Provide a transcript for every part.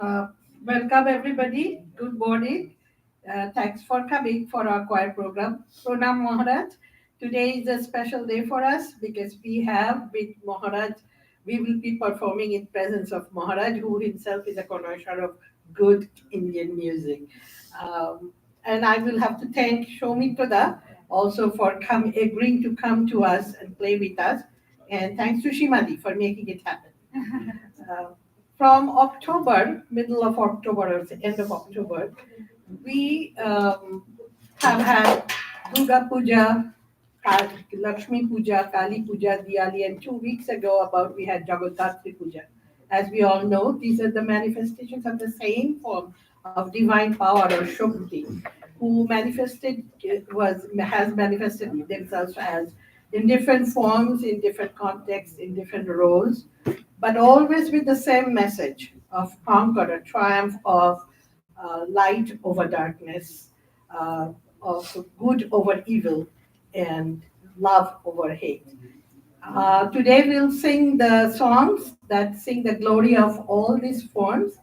Uh, Welcome everybody. Good morning. Thanks for coming for our choir program. Pranam Maharaj. Today is a special day for us because we have with Maharaj, we will be performing in presence of Maharaj, who himself is a connoisseur of good Indian music. And I will have to thank Shomi Toda also for agreeing to come to us and play with us. And thanks to Shimadi for making it happen. Uh, from October, middle of October or the end of October, we have had Durga Puja, Lakshmi Puja, Kali Puja, Diwali, and 2 weeks ago about we had Jagathatri Puja. As we all know, these are the manifestations of the same form of divine power or Shakti, who has manifested themselves as in different forms, in different contexts, in different roles, but always with the same message of conquer, a triumph of light over darkness, of good over evil, and love over hate. Today we'll sing the songs that sing the glory of all these forms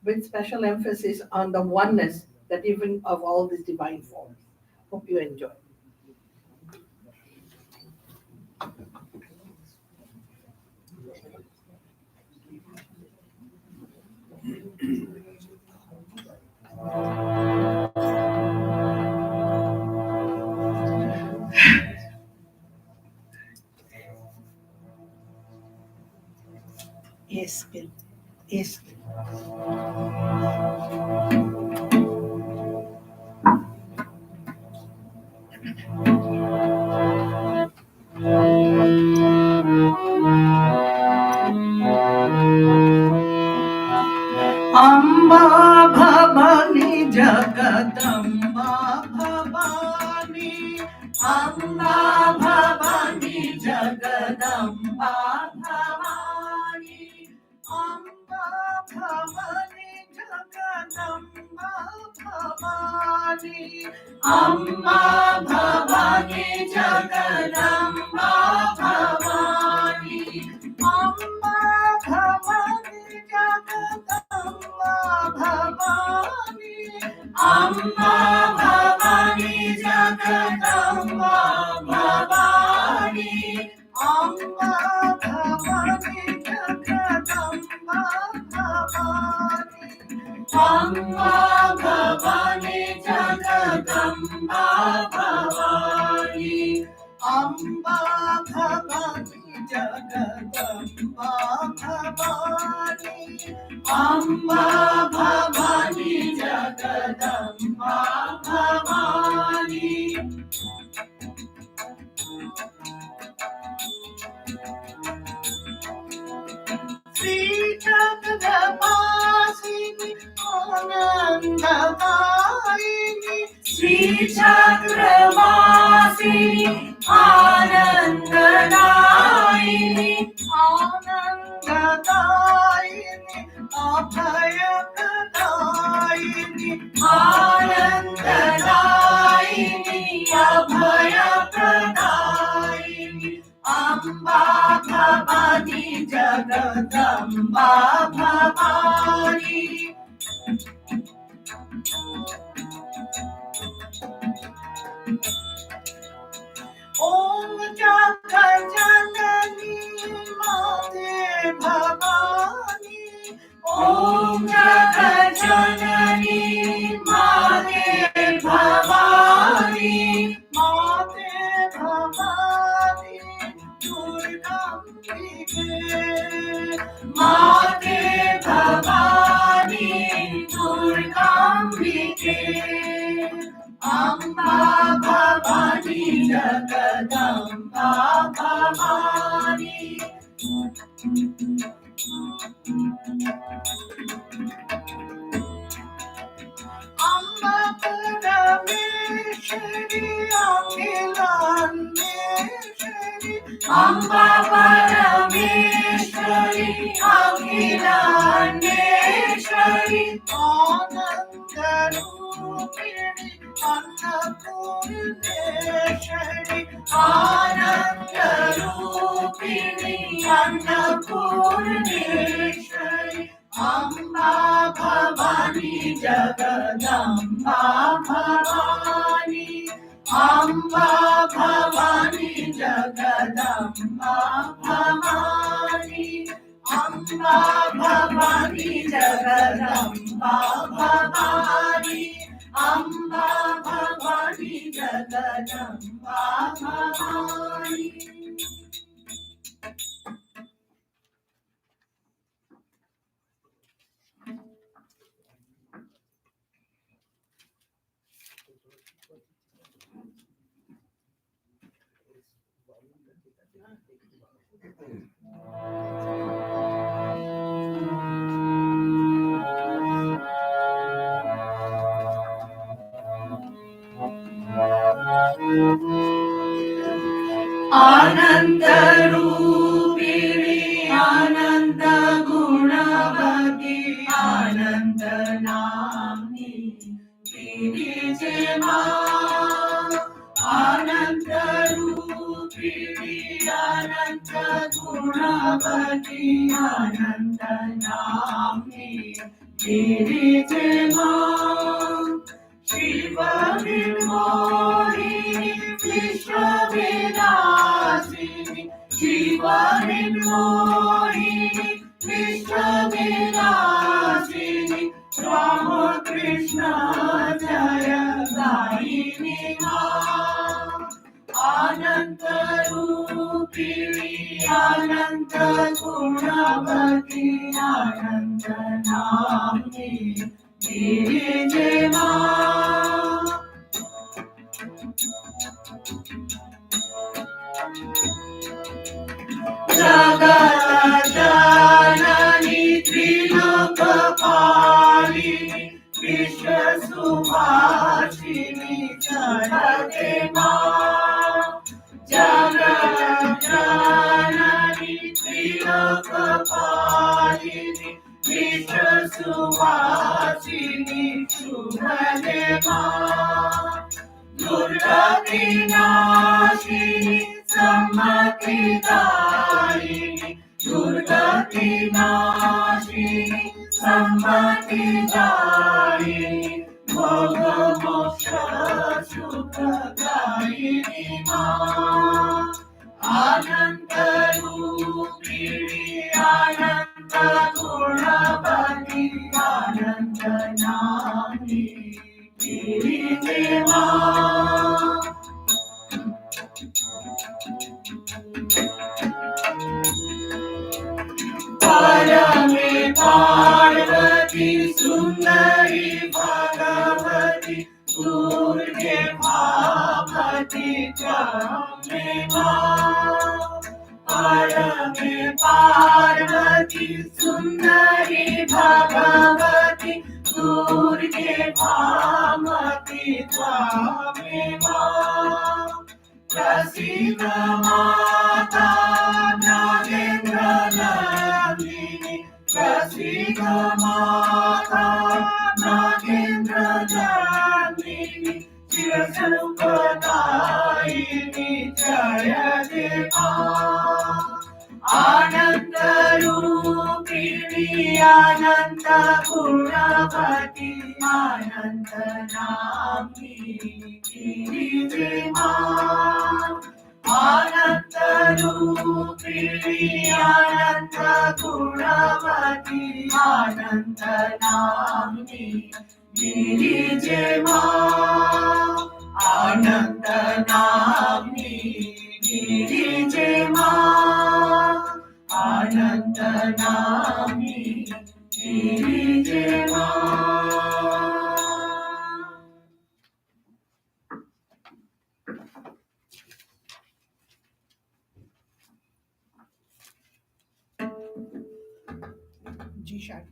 with special emphasis on the oneness that even of all these divine forms. Hope you enjoy. Yes, Bill. Yes. Amba Bhavani Jagadamba Bhavani Amba Bhavani Jagadamba Bhavani Amba Bhavani Jagadamba Bhavani Amba Bhavani Jagadamba Bhavani Amba Bhavani Jagadamba Bhavani Amba Bhavani Jagadamba Bhavani Amba Bhavani Jagadamba Bhavani Amba Bhavani Jagadamba Bhavani Amba Bhavani Jagadamba Bhavani Amba Bhavani Jagadamba Bhavani Sri Chakravasini Anandadayini Sri Chakravasini Anandadayini Anandadayini Abhayapradayini Anandadayini Abhayapradayini Amba Bhavani Jagadamba Bhavani Om Jagajanani Mate Bhavani Om Jagajanani Mate Bhavani Mate Bhavani Durgambike Mate Bhavani Durgambike Amba Bhavani Jagadamba Bhavani Amba Parameshwari Akhilandeshwari Amba Parameshwari Akhilandeshwari Anandarupini Annapurneshwari Anandarupini Annapurneshwari Amba Jagadamba Bhavani, Amba Bhavani Jagadamba Bhavani, Amba Bhavani Jagadamba Bhavani, Amba Bhavani Jagadamba Bhavani. Ananda Rupini, Ananda Gunavati, Ananda Namni, Virijema. Ananda Rupini, Ananda Gunavati, Ananda Namni, Virijema. Shiva Nirmohini, Vishwa Vilasini, Shiva Nirmohini, Vishwa Vilasini, Rama Krishna Jaya Daini Ma. Ananda Rupini, Ananda Gunavati, Ananda Namni, Virijema. Jagadjanani Trilokapalini, Vishwasubhashini Jayadema. Jagadjanani Trilokapalini, Vishwasubhashini Shubhadema. Durga Vinashini Sammatidayini, Durga Vinashini Sammatidayini, Bhoga Moksha Sukadayini Ma. Ananda Rupini, Ananda Gunavati, Ananda Namni, Virijema. Parame Parvati, Sundari Bhagavati, Durge Bhavati Jame Ma. Parame Parvati, Sundari Bhagavati, Durge Bhavati Jame Ma. Prasida Mata Nagendra Nandini, Prasida Mata Nagendra Nandini, Chirasupadaini Jayadeva. Ananda Rupini, Ananda Gunavati, Ananda Namni, Virijema. Ananda Rupini, Ananda Gunavati, Ananda Namni, Virijema. Ananda Namni, Virijema. Ananda Namni, Virijema. G sharp.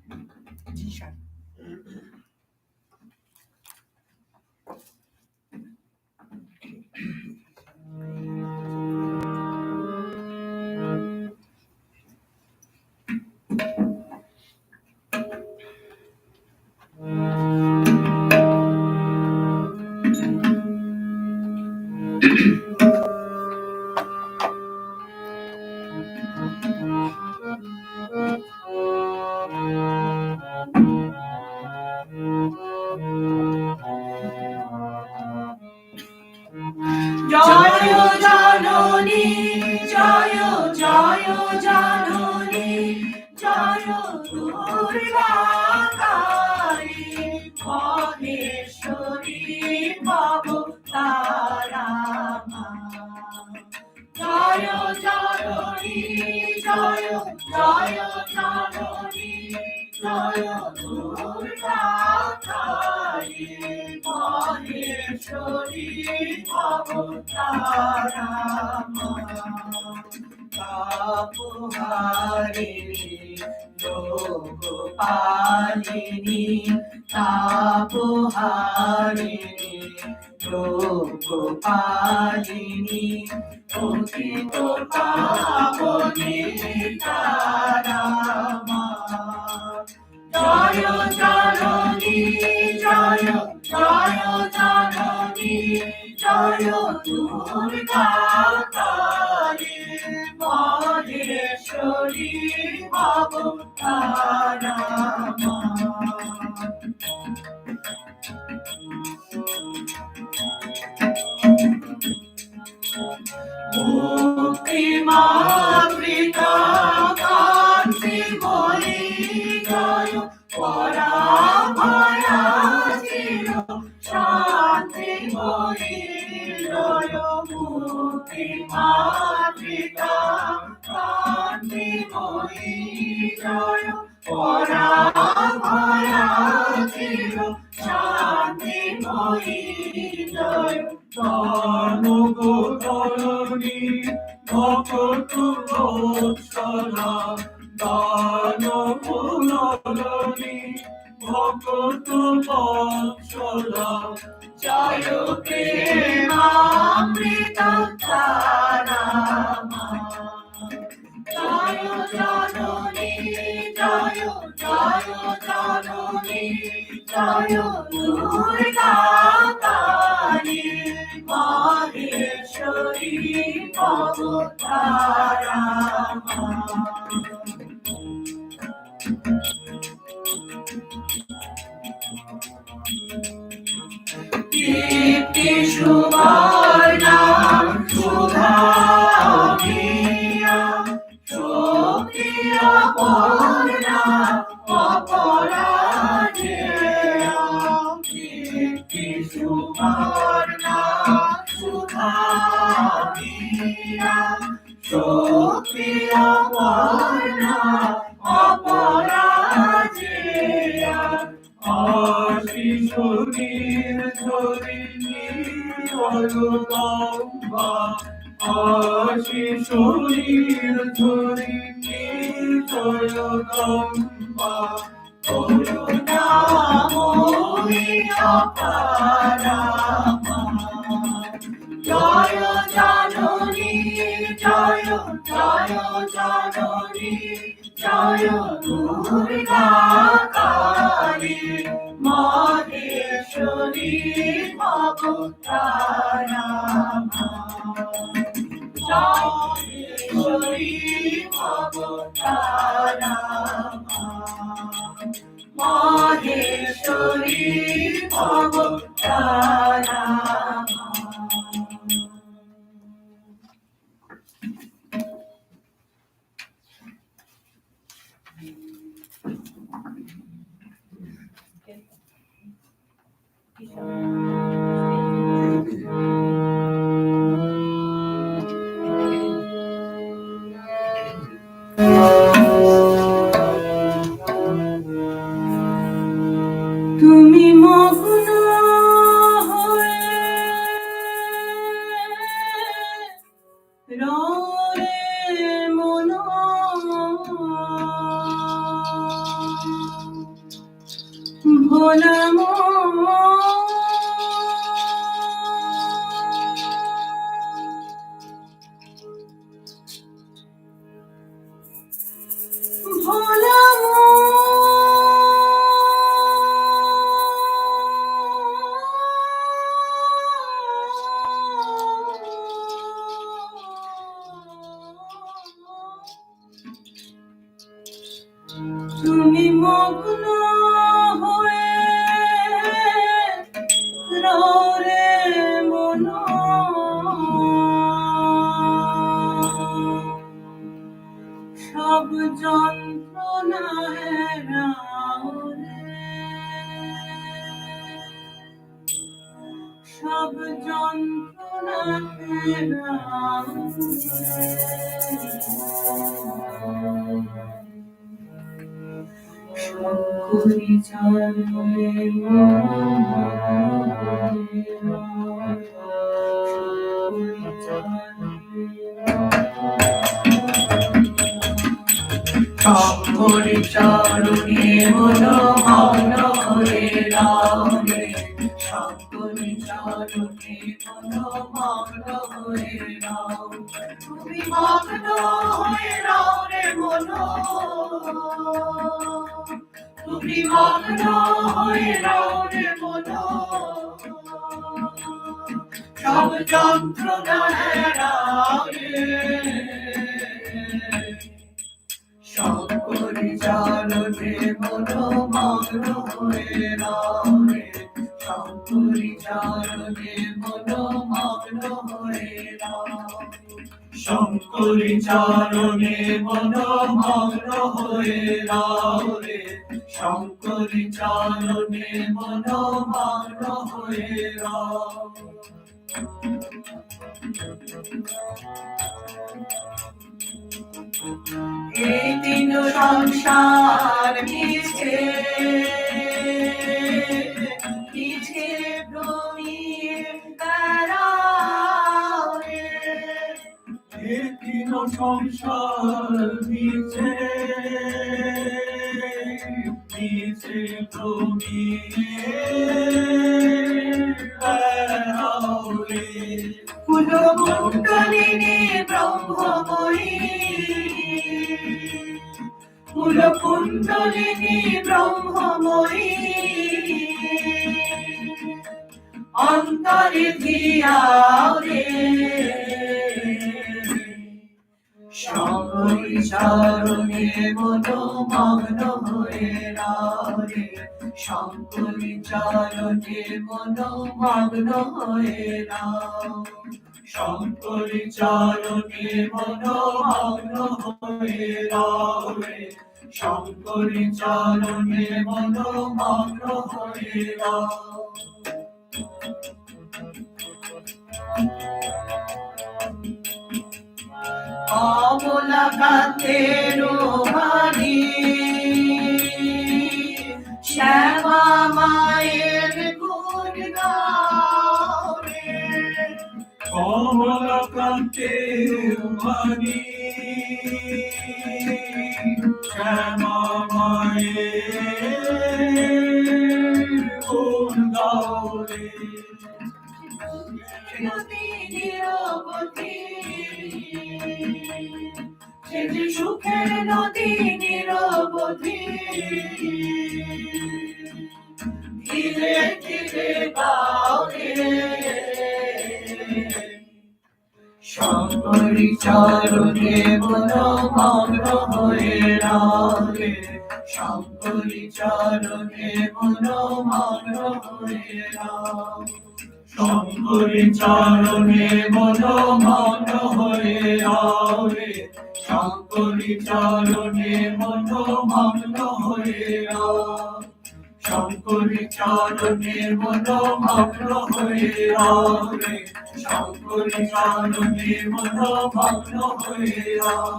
জয় জননী জয় দুর্গা কালী মহেশ্বরী অবতারা মা তাপহারিণী যোগপালিনী তাপহারিণী যোগপালিনী পতিত পাবনী তারা মা জয় জননী জয় জয় জননী জয় দুর্গা কালী মহেশ্বরী অবতারা মা মুক্তি মাতৃকা কান্তিময়ী জয় পরাভয়া চির শান্তিময়ী জয় মুক্তি মাতৃকা কান্তিময়ী জয় পরাভয়া চির শান্তিময়ী জয় দানবধরণী ভক্তবৎসলা দানবধরণী ভক্তবৎসলা জয় প্রেমামৃত ধারা মা জয় জননী জয় জয় জননী জয় দুর্গা কালী মহেশ্বরী অবতারা মা দীপ্তি সুবর্ণা সুধা শক্তি অপর্ণা অপরাজেয়া দীপ্তি সুবর্ণা সুধা শক্তি অপর্ণা অপরাজেয়া আশিস নির্ঝরিণী জগদম্বা আশিস নির্ঝরিণী জগদম্বা করুণাময়ী অপারা মা জয় জননী জয় জয় জননী জয় দুর্গা কালী মহেশ্বরী অবতারা মা মহেশ্বরী অবতারা মা মহেশ্বরী অবতারা মা তুমি মগ্ন হয়ে রয়ে মন ভোলা ভোলা তুমি মগ্ন হয়ে রে মন সব যন্ত্রণায় সব যন্ত্রণায় শঙ্করী চরণে শঙ্করী চরণে মনোমগ্ন হয়ে রামে, শঙ্করী চরণে মনোমগ্ন হয়ে রাম। তুমি মগ্ন হয়ে রাও রে মন, তুমি মগ্ন হয়ে রাও রে মন, সব যন্ত্রণা হারাও রে। শঙ্করী চরণে মনোমগ্ন হয়ে রাও রে, শঙ্করী চরণে মনোমগ্ন হয়ে রাও। শঙ্করী চরণে মনোমগ্ন হয়ে রাও রে, শঙ্করী চরণে মনোমগ্ন হয়ে রাও। এই দিন সংসার মিছে মিছে ভ্রমিয়ে বেড়াও রে, এই দিন সংসার মিছে মিছে ভ্রমিয়ে বেড়াও রে। কুলকুণ্ডলিনী ব্রহ্মময়ী, কুলকুণ্ডলিনী ব্রহ্মময়ী, অন্তরে ধিয়াও রে। শঙ্করী চরণে মনোমগ্ন হয়ে রাও রে, শঙ্করী চরণে মনোমগ্ন হয়ে রাও। শঙ্করী চরণে মনোমগ্ন হয়ে রাও রে, শঙ্করী চরণে মনোমগ্ন হয়ে রাও। অবলাকান্তের বাণী, শ্যামা মায়ের গুণ গাও রে, অবলাকান্তের বাণী, শ্যামা মায়ের গুণ গাও রে। নদী নিরবধি, সে যে সুখের নদী নিরবধি, ধীরে ধীরে গাও রে। শঙ্করী চরণে মনোমগ্ন হয়ে রাও রে, শঙ্করী চরণে মনোমগ্ন হয়ে রাও। শঙ্করী চরণে মনোমগ্ন হয়ে রাও রে, শঙ্করী চরণে মনোমগ্ন হয়ে রাও। শঙ্করী চরণে মনোমগ্ন হয়ে রাও রে, শঙ্করী চরণে মনোমগ্ন হয়ে রাও।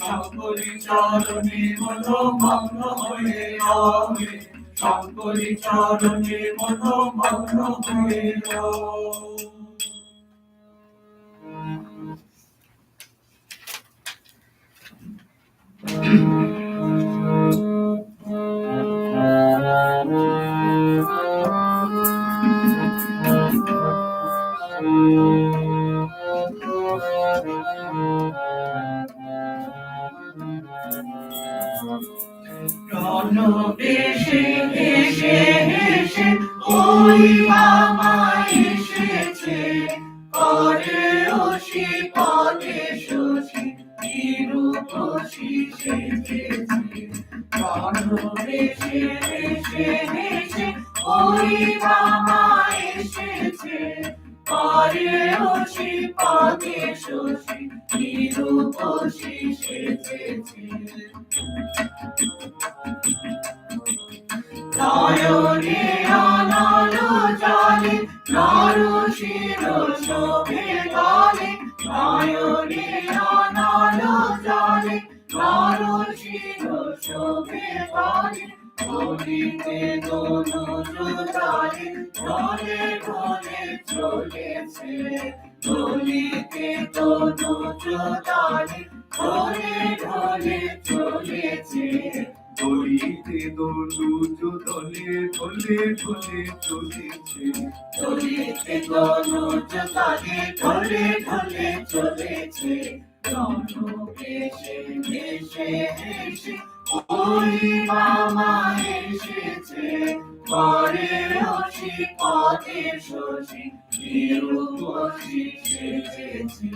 শঙ্করী চরণে মনোমগ্ন হয়ে রাও রে, শঙ্করী চরণে মনোমগ্ন হয়ে রাও। রণবেশে হেসে হেসে ওই মামা এসেছে, করে অসি পদে শশী নিরূপসী সেজেছে। রণবেশে হেসে হেসে ওই মামা এসেছে, করে অসি পদে শশী নিরূপসী সেজেছে। নয়নে অনল জলে নরশির শোভে গলে, নয়নে অনল জলে নরশির শোভে গলে, তনুজুদারে ঢলে ঢলে চলেছে দলিতে তনুজুদারে ঢলে ঢলে চলেছে দলিতে দনুজ দলে ঢলে ঢলে চলেছে দলিতে তনুজুদারে ঢলে ঢলে চলেছে রণবেশে ভেসে ভেসে ওই মামা এসেছে পরে রসি পদে শশী নিরূপসী সেজেছে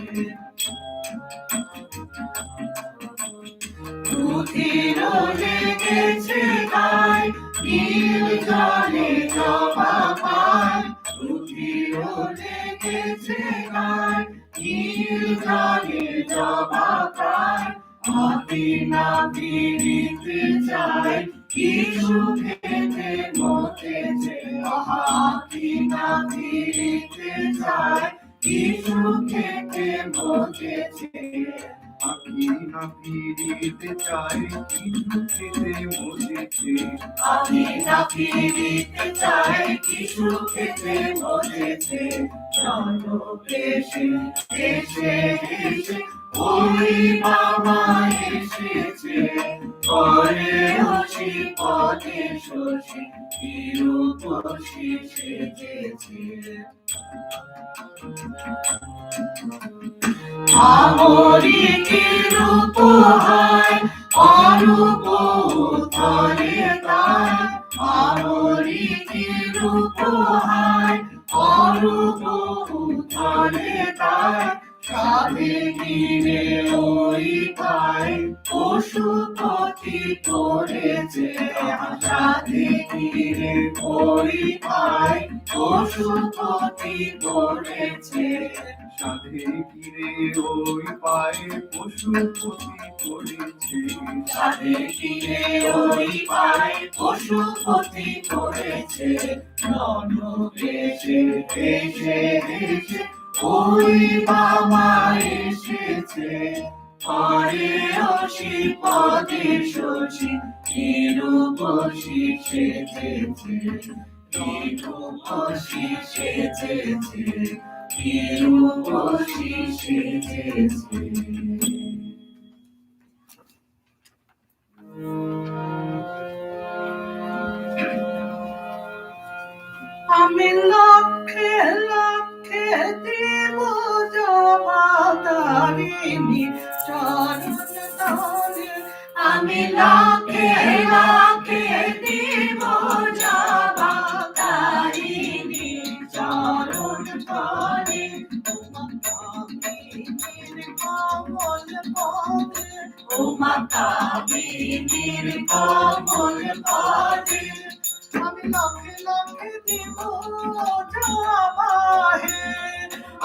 দুধির লেগেছে গায় নীল জলে জবা পায় দুধির লেগেছে গায় নীল জলে জবা পায় আতি না ফিরিতে চায় কিছু খেতে মতেছে আতি না ফিরিতে চায় কিছু খেতে মতেছে আখি না ফিরিতে চায় কিছু খেতে মজেছে আমি না ফিরিতে চাই কিছু খেতে মরেছে রণবেশে এসে এসে ওই বাবা এসেছে পরে রসি পদে শশী নিরূপসী সেজেছে আমরি কি রূপ হয় অরূপ উত্তরে তাই আমরি কি রূপ হয় অরূপ উত্তরে তাই সাধে গিরে ওই পায় পশুপতি করেছে সাধে গিরে ওই পায় পশুপতি করেছে সাধে গিরে ওই পায়ে পশুপতি পড়েছে সাধে গিরে ওই পায় পশুপতি করেছে রণবেশে ভেসে ভেসে ওই বাবা এসেছে পরে রসি পদে শশী নিরূপসী সেজেছে নিরূপসী সেজেছে নিরূপসী সেজেছে আমি লক্ষ্যে লক্ষ্যে দেব জবাদারিণী চরণ তলে আমি লক্ষ্যে লক্ষ্যে দেব জবাদারিণী চরণ তলে কমল পদে উমা কামিনীর কমল পদে আমি লক্ষ্যে লক্ষ্যে দিব জবাহে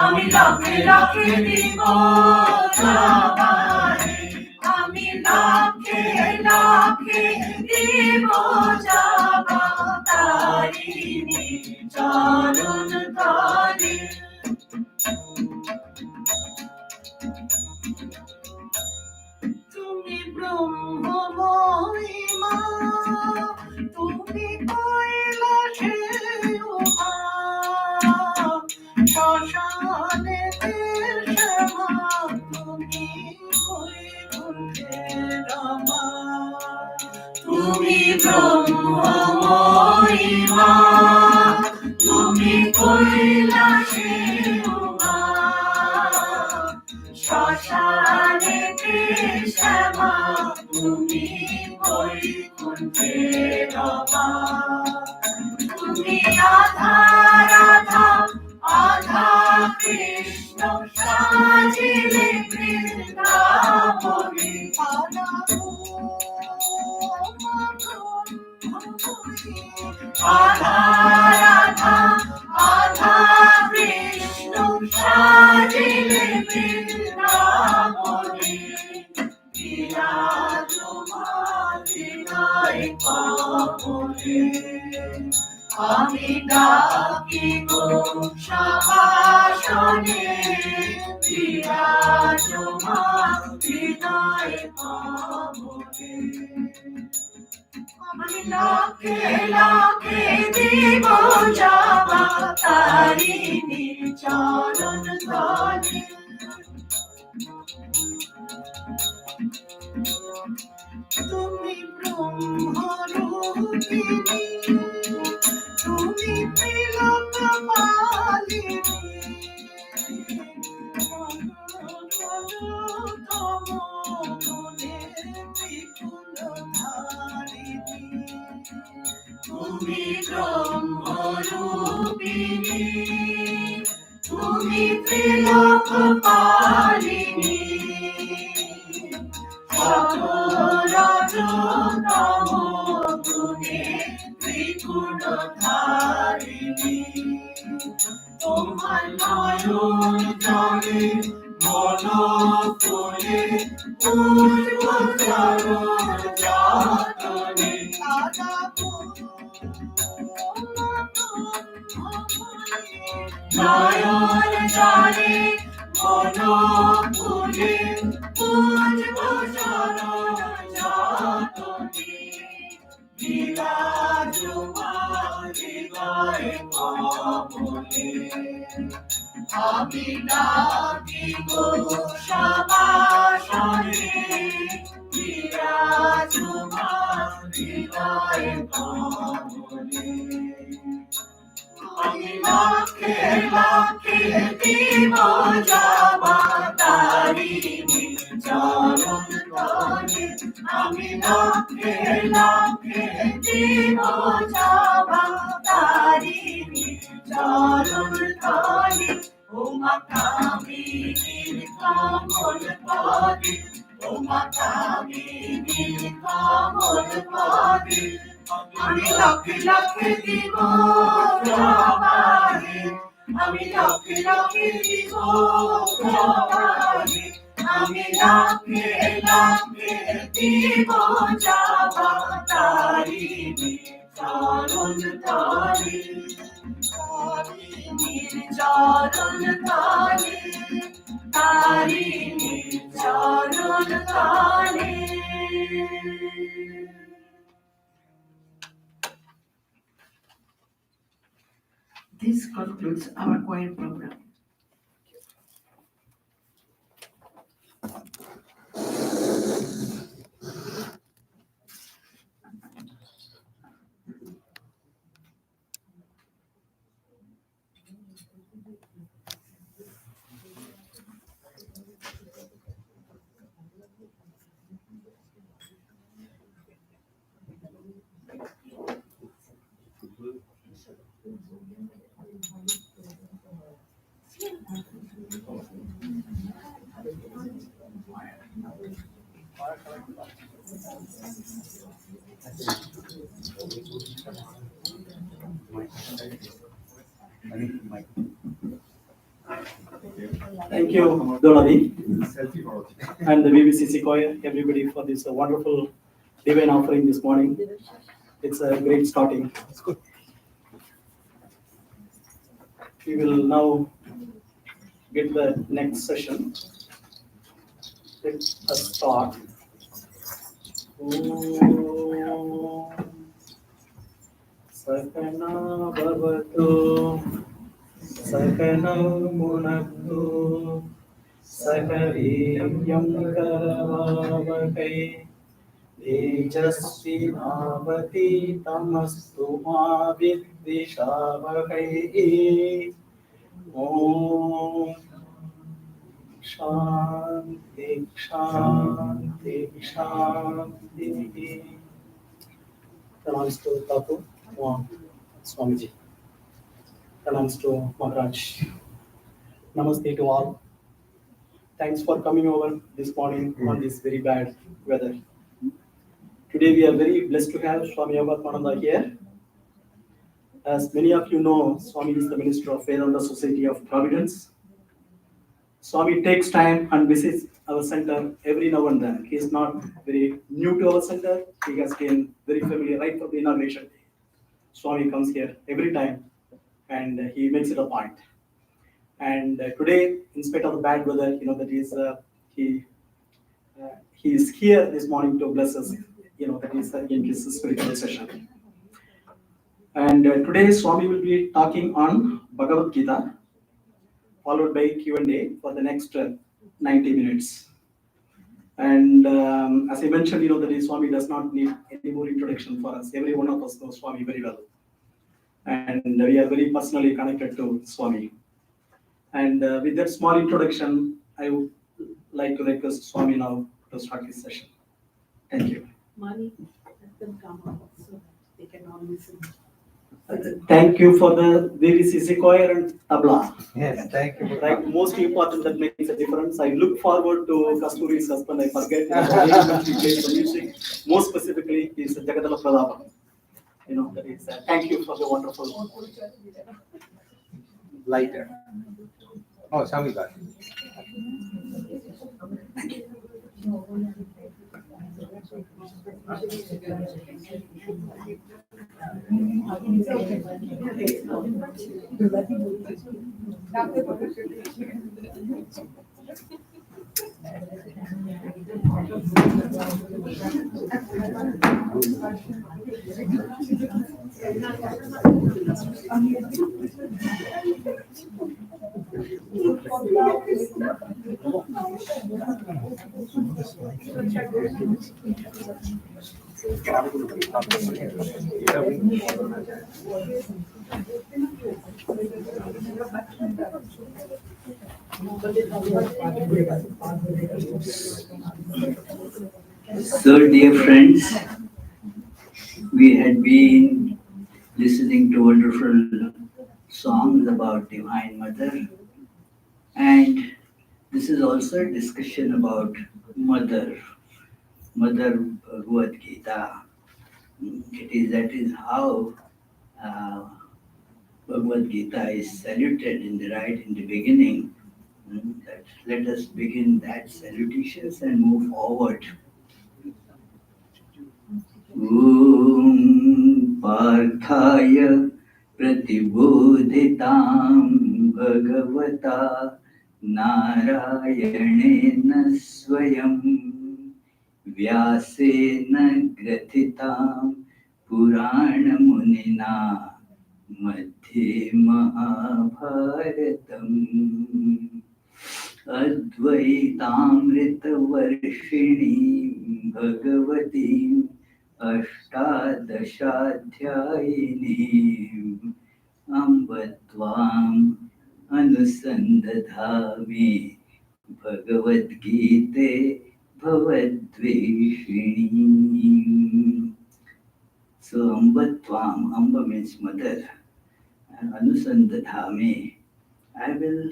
আমি লক্ষ্যে লক্ষ্যে দিব জবাহে আমি লক্ষ্যে লক্ষ্যে দিব জবাদারিণী চরণ তলে তুমি ব্রহ্মময়ী মা তুমি কৈলাসে উমা শ্মশানে শ্যামা তুমি বৈকুণ্ঠে রমা তুমি ব্রহ্মময়ী মা তুমি কৈলাসে উমা শ্মশানে শ্যামা তুমি বৈকুণ্ঠে রমা তুমি আধা রাধা আধা কৃষ্ণ সাজিলে বৃন্দাবনে আধা রাধা আধা কৃষ্ণ সাজিলে বৃন্দাবনে বিরাজমান পাবনে আমি ডাকি গো সভাসনে বিরাজমান হৃদয় পাবনে আমি লাখে লাখে দিব জবা তারিণী চরণ তলে তুমি ব্রহ্মরূপিণী তুমি ত্রিলোকপালিনী তম গুণে ত্রিগুণধারিণী তুমি ব্রহ্মরূপিণী তুমি ত্রিলোকপালিনী তম গুণে ত্রিগুণধারিণী তোমার নয়ন জলে মন ফুলে পূর্ব চরণ যাতনে নয়ন জলে মন ফুলে পূর্ব চরণ যাতনে বিরাজমান হৃদয় কমলে আমি ডাকিব সবাসনে বিরাজমান হৃদয় কমলে আমি লাখে লাখে দিব জবা তারিণী চরণ তলে আমি লাখে লাখে দিব জবা তারিণী চরণ তলে ও মা কামিনীর কমল পদে ও মা কামিনীর কমল পদে আমি লাখে লাখে দিব জবারে আমি লাখে লাখে দিব জবারে আমি লাখে লাখে দিব জবা তারিণী চরণ তলে তারিণীর চরণ তলে তারিণীর চরণ তলে This concludes our choir program. Thank you, Dolavi, and the VVCC choir, everybody, for this wonderful divine offering this morning. It's a great starting. We will now get the next session. Let us start. Sakana bhavatu, sakana munaktu, sakaviryam karavavakai, tejasvi bhavati tamastu ma vidvishavai. Om Shanti, Shanti, Shanti. Pranams to Thakur, Swamiji. Pranams to Maharaj. Namaste to all. Thanks for coming over this morning on this very bad weather. Today we are very blessed to have Swami Yogatmananda here. As many of you know, Swami is the Minister of Vedanta Society of Providence. Swami takes time and visits our center every now and then. He is not very new to our center. He has been very familiar right from the inauguration. Swami comes here every time and he makes it a point. And today, in spite of the bad weather, that is he is here this morning to bless us that is again this spiritual session. And today Swami will be talking on Bhagavad Gita, followed by Q&A for the next 90 minutes. And as I mentioned, that Swami does not need any more introduction for us. Every one of us knows Swami very well. And we are very personally connected to Swami. And with that small introduction, I would like to request Swami now to start his session. Thank you. Mani, let them come up so that they can all listen. Thank you for the VVCC choir and tabla. Yes, thank you. Right, most important, that makes a difference. I look forward to Kasturi's husband. I forget when she plays the music. More specifically, is Jagadala Pradapa. That is. Thank you for the wonderful. Lighter. Oh, Swami got it. Thank you. So, dear friends, we had been listening to wonderful songs about Divine Mother, and this is also a discussion about Mother Bhagavad Gita. That is how Bhagavad Gita is saluted in the beginning. That let us begin that salutations and move forward. Om Parthaya Pratibodhitam Bhagavata Narayanena Swayam Vyasena Grathitam Purana Munina Madhye Mahabharatam Advaitamrita Varshini Bhagavati Ashtadashadhyayini Ambatvam Anusandadhami Bhagavad Gita Bhavadveshini. So Ambatvam, Amba means mother, and Anusandadhami, I will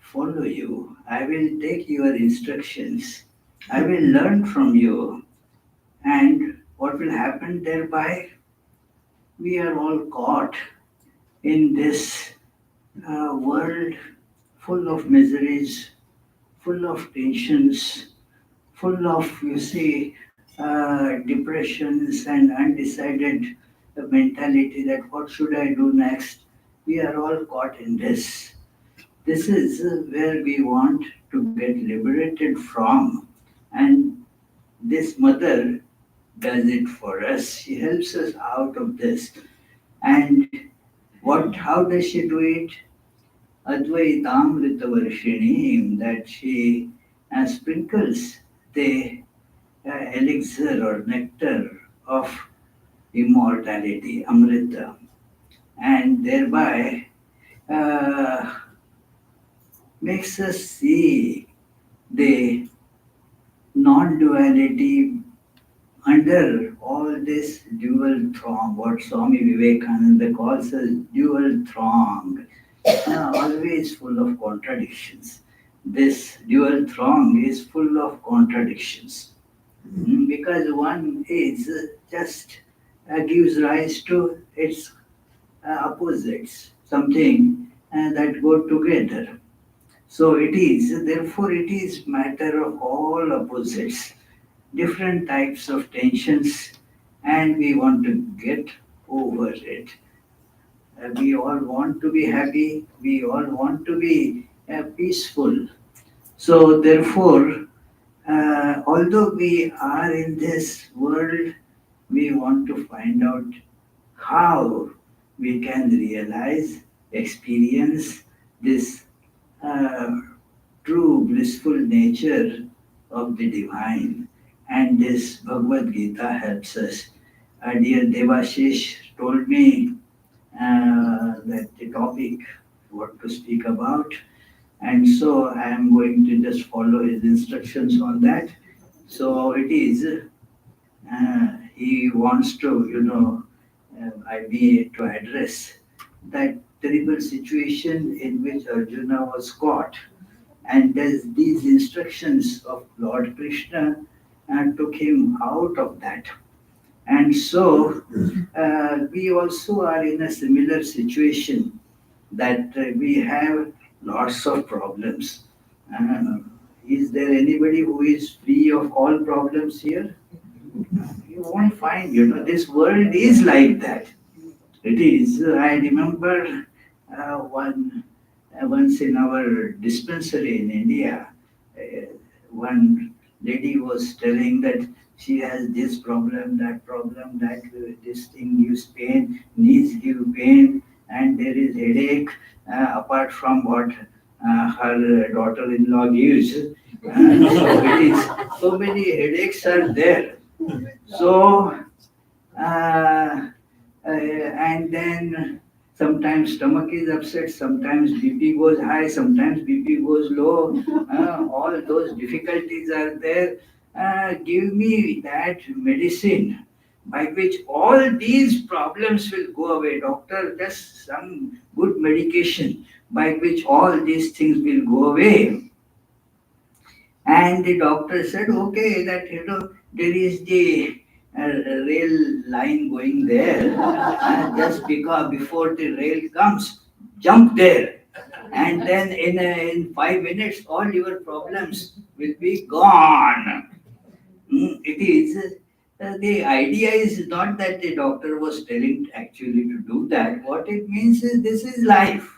follow you. I will take your instructions. I will learn from you. And what will happen thereby? We are all caught in this world full of miseries, full of tensions, full of, depressions and undecided mentality that what should I do next? We are all caught in this. This is where we want to get liberated from, and this mother does it for us. She helps us out of this. And how does she do it? Advaitamrita Varshini, that she sprinkles the elixir or nectar of immortality, Amrita, and thereby makes us see the non-duality under all this dual throng, what Swami Vivekananda calls as dual throng, always full of contradictions. This dual throng is full of contradictions because one is just gives rise to its opposites, something that go together. So therefore it is matter of all opposites, different types of tensions, and we want to get over it. We all want to be happy, we all want to be peaceful. So therefore, although we are in this world, we want to find out how we can realize, experience this uh, true blissful nature of the divine. And this Bhagavad Gita helps us. Dear Devashish told me that the topic, what to speak about, and so I am going to just follow his instructions on that. So it is, he wants to, I be to address that terrible situation in which Arjuna was caught. And these instructions of Lord Krishna took him out of that. And so we also are in a similar situation that we have lots of problems. Uh, is there anybody who is free of all problems here? You won't find, this world is like that. It is. I remember once in our dispensary in India, one lady was telling that she has this problem, that this thing gives pain, knees give pain, and there is headache apart from what her daughter-in-law gives. So many headaches are there. So, and then sometimes stomach is upset, sometimes BP goes high, sometimes BP goes low. All those difficulties are there. Give me that medicine by which all these problems will go away. Doctor, just some good medication by which all these things will go away. And the doctor said, okay, that there is the rail line going there. Just because before the rail comes, jump there. And then in 5 minutes, all your problems will be gone. It is. The idea is not that the doctor was telling actually to do that. What it means is this is life.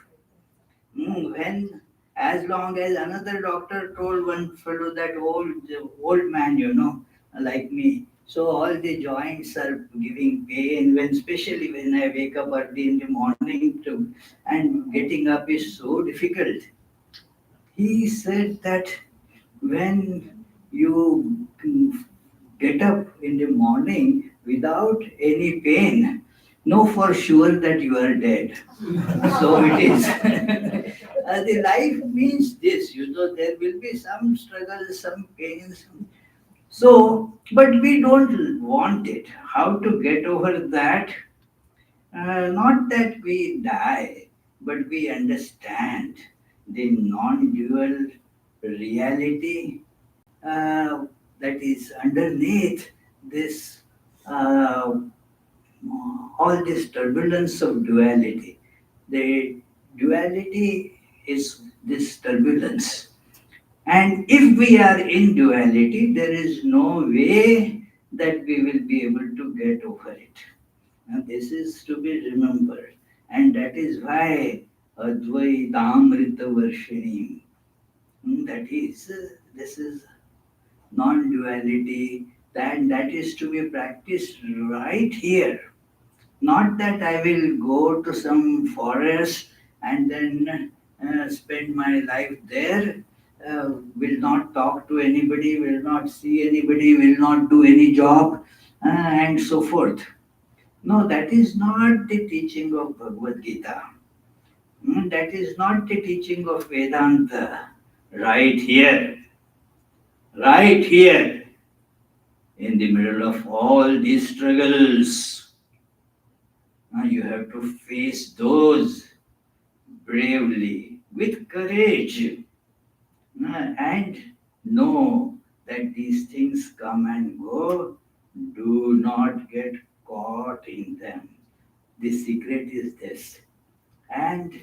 When as long as another doctor told one fellow that old man, like me, so all the joints are giving pain, when especially when I wake up early in the morning and getting up is so difficult. He said that when you get up in the morning without any pain, know for sure that you are dead. So it is. The life means this, there will be some struggles, some pains. So, but we don't want it. How to get over that? Not that we die, but we understand the non dual reality uh, that is underneath this uh, all this turbulence of duality. The duality is this turbulence. And if we are in duality, there is no way that we will be able to get over it. And this is to be remembered. And that is why Advaitamrita Varshini, that is, this is non-duality, that is to be practiced right here. Not that I will go to some forest and then spend my life there, will not talk to anybody, will not see anybody, will not do any job, and so forth. No, that is not the teaching of Bhagavad Gita. That is not the teaching of Vedanta. Right here, in the middle of all these struggles, you have to face those bravely, with courage, and know that these things come and go. Do not get caught in them. The secret is this. And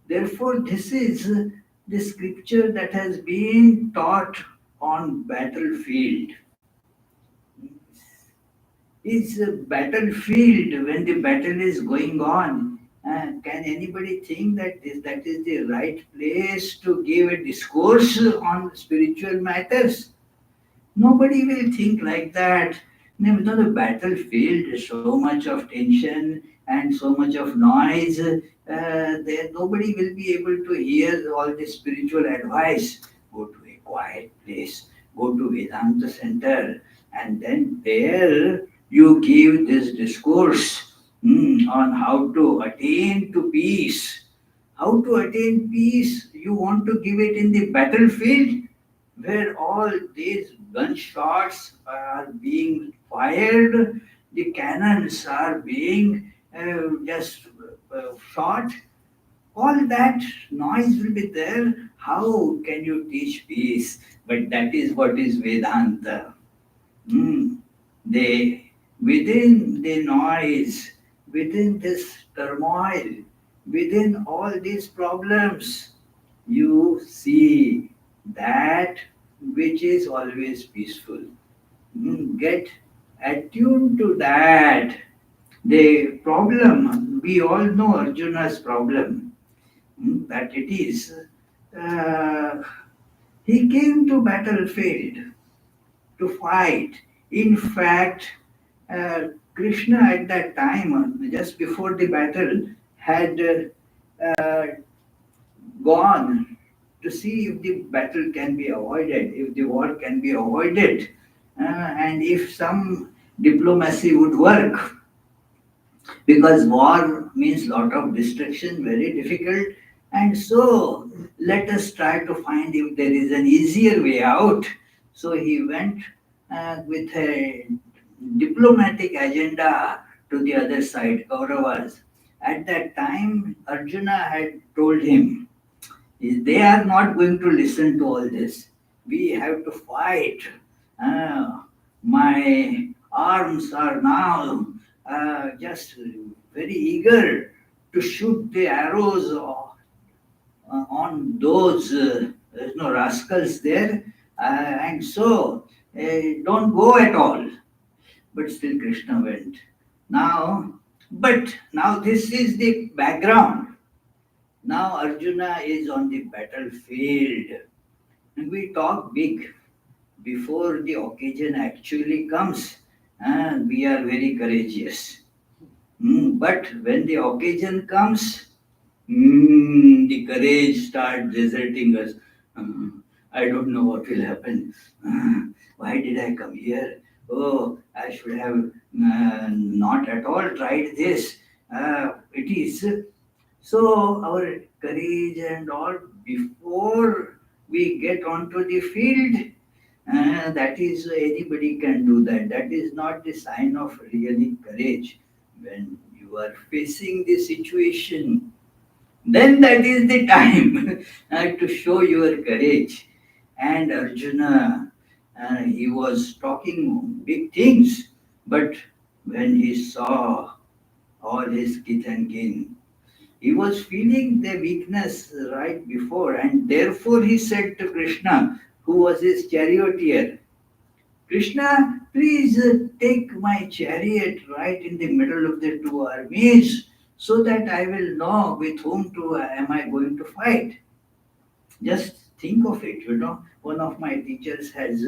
therefore, this is the scripture that has been taught on battlefield. Is a battlefield when the battle is going on. Can anybody think that that is the right place to give a discourse on spiritual matters? Nobody will think like that. No, the battlefield is so much of tension and so much of noise. There, nobody will be able to hear all the spiritual advice. Go to a quiet place. Go to Vedanta center, and then there you give this discourse on how to attain to peace. How to attain peace? You want to give it in the battlefield where all these gunshots are being fired, the cannons are being just shot, all that noise will be there. How can you teach peace? But that is what is Vedanta. Hmm. They, within the noise, within this turmoil, within all these problems, you see that which is always peaceful. Get attuned to that. The problem, we all know Arjuna's problem, that it is, uh, he came to battlefield to fight. In fact, Krishna at that time, just before the battle, had gone to see if the battle can be avoided, if the war can be avoided, and if some diplomacy would work, because war means lot of destruction, very difficult. And so let us try to find if there is an easier way out. So he went with a diplomatic agenda to the other side, Kauravas. At that time, Arjuna had told him, they are not going to listen to all this. We have to fight. My arms are now just very eager to shoot the arrows on those rascals there. And so don't go at all. But still Krishna went. But now this is the background. Now Arjuna is on the battlefield. And we talk big before the occasion actually comes. We are very courageous. But when the occasion comes, the courage starts deserting us. I don't know what will happen. Why did I come here? Oh, I should have not at all tried this. It is so our courage and all before we get onto the field. That is anybody can do that. That is not the sign of really courage. When you are facing the situation, then that is the time to show your courage. And Arjuna, he was talking big things, but when he saw all his kith and kin, he was feeling the weakness right before, and therefore he said to Krishna, who was his charioteer, Krishna, please take my chariot right in the middle of the two armies so that I will know with whom to am I going to fight. Just think of it, you know. One of my teachers had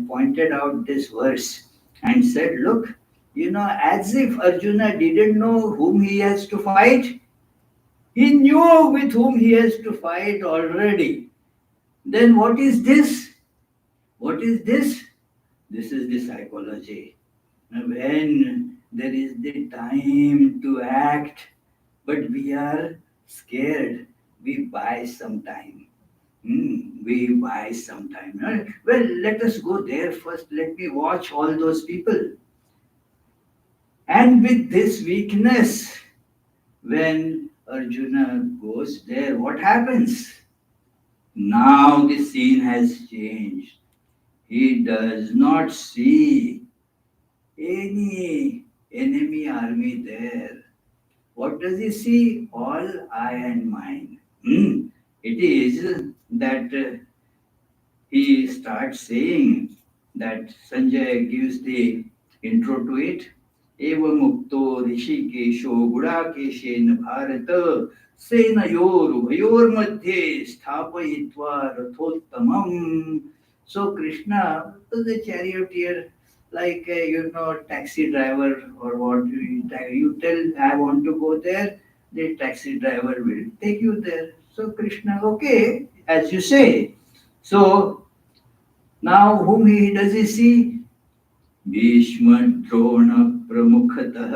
pointed out this verse and said, look, you know, as if Arjuna didn't know whom he has to fight, he knew with whom he has to fight already. Then what is this? What is this? This is the psychology. When there is the time to act, but we are scared, we buy some time. We buy some time. Well, let us go there first. Let me watch all those people. And with this weakness, when Arjuna goes there, what happens? Now the scene has changed. He does not see any enemy army there. What does he see? All I and mine. It is that he starts saying that Sanjay gives the intro to it. एवं मुक्तो ऋषिकेशो गुडाकेशेन भारत सेनयोरुभयोर्मध्ये स्थापयित्वा रथोत्तमम् So Krishna was a charioteer, like taxi driver or what. You tell, I want to go there, the taxi driver will take you there. So Krishna, okay, as you say. So now whom does he see? Bhishma Drona प्रमुखतः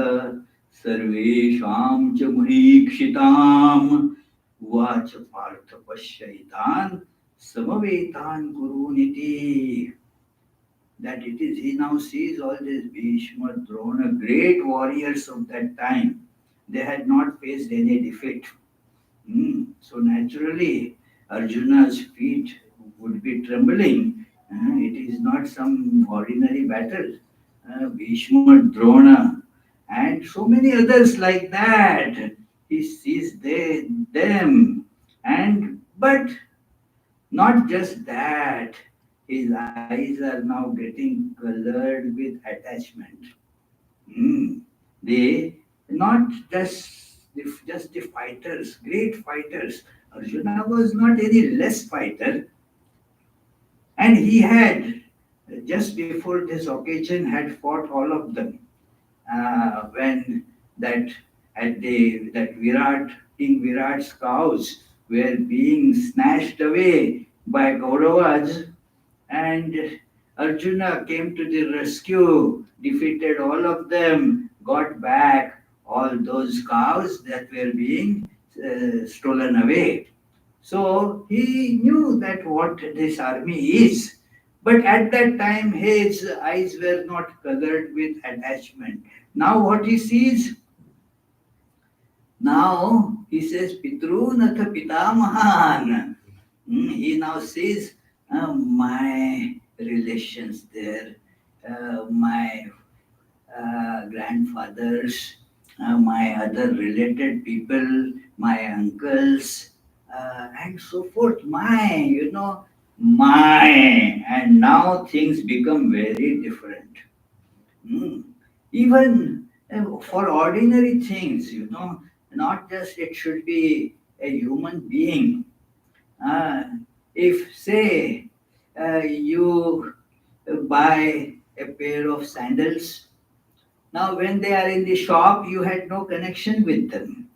सर्वेषां च महीक्षिताम् उवाच Partha पश्यैतान् समवेतान् कुरूनिति. That it is, he now sees all these Bhishma, Drona, great warriors of that time. They had not faced any defeat. So naturally, Arjuna's feet would be trembling. It is not some ordinary battle. Bhishma, Drona, and so many others like that. He sees them, and but not just that. His eyes are now getting colored with attachment. They not just the fighters, great fighters. Arjuna was not any less fighter, and he had just before this occasion had fought all of them. When that at the that Virat King Virat's cows were being snatched away by Kauravas, and Arjuna came to the rescue, defeated all of them, got back all those cows that were being stolen away. So he knew that what this army is. But at that time, his eyes were not colored with attachment. Now, what he sees, now he says, Pitrunatha Pitamahan. He now sees my relations there, my grandfathers, my other related people, my uncles, and so forth. My, and now things become very different. Hmm. Even for ordinary things, not just it should be a human being. Uh, if, say, you buy a pair of sandals, now when they are in the shop, you had no connection with them.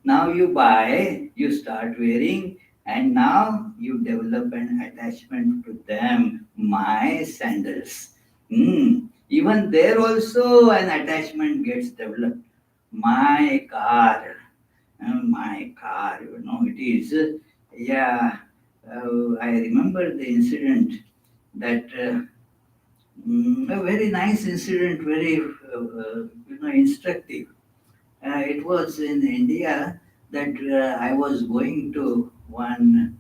Now you buy, you start wearing, and now you develop an attachment to them. My sandals. Even there also an attachment gets developed. My car. My car, it is, yeah. I remember the incident that a very nice incident, very instructive. It was in India that I was going to one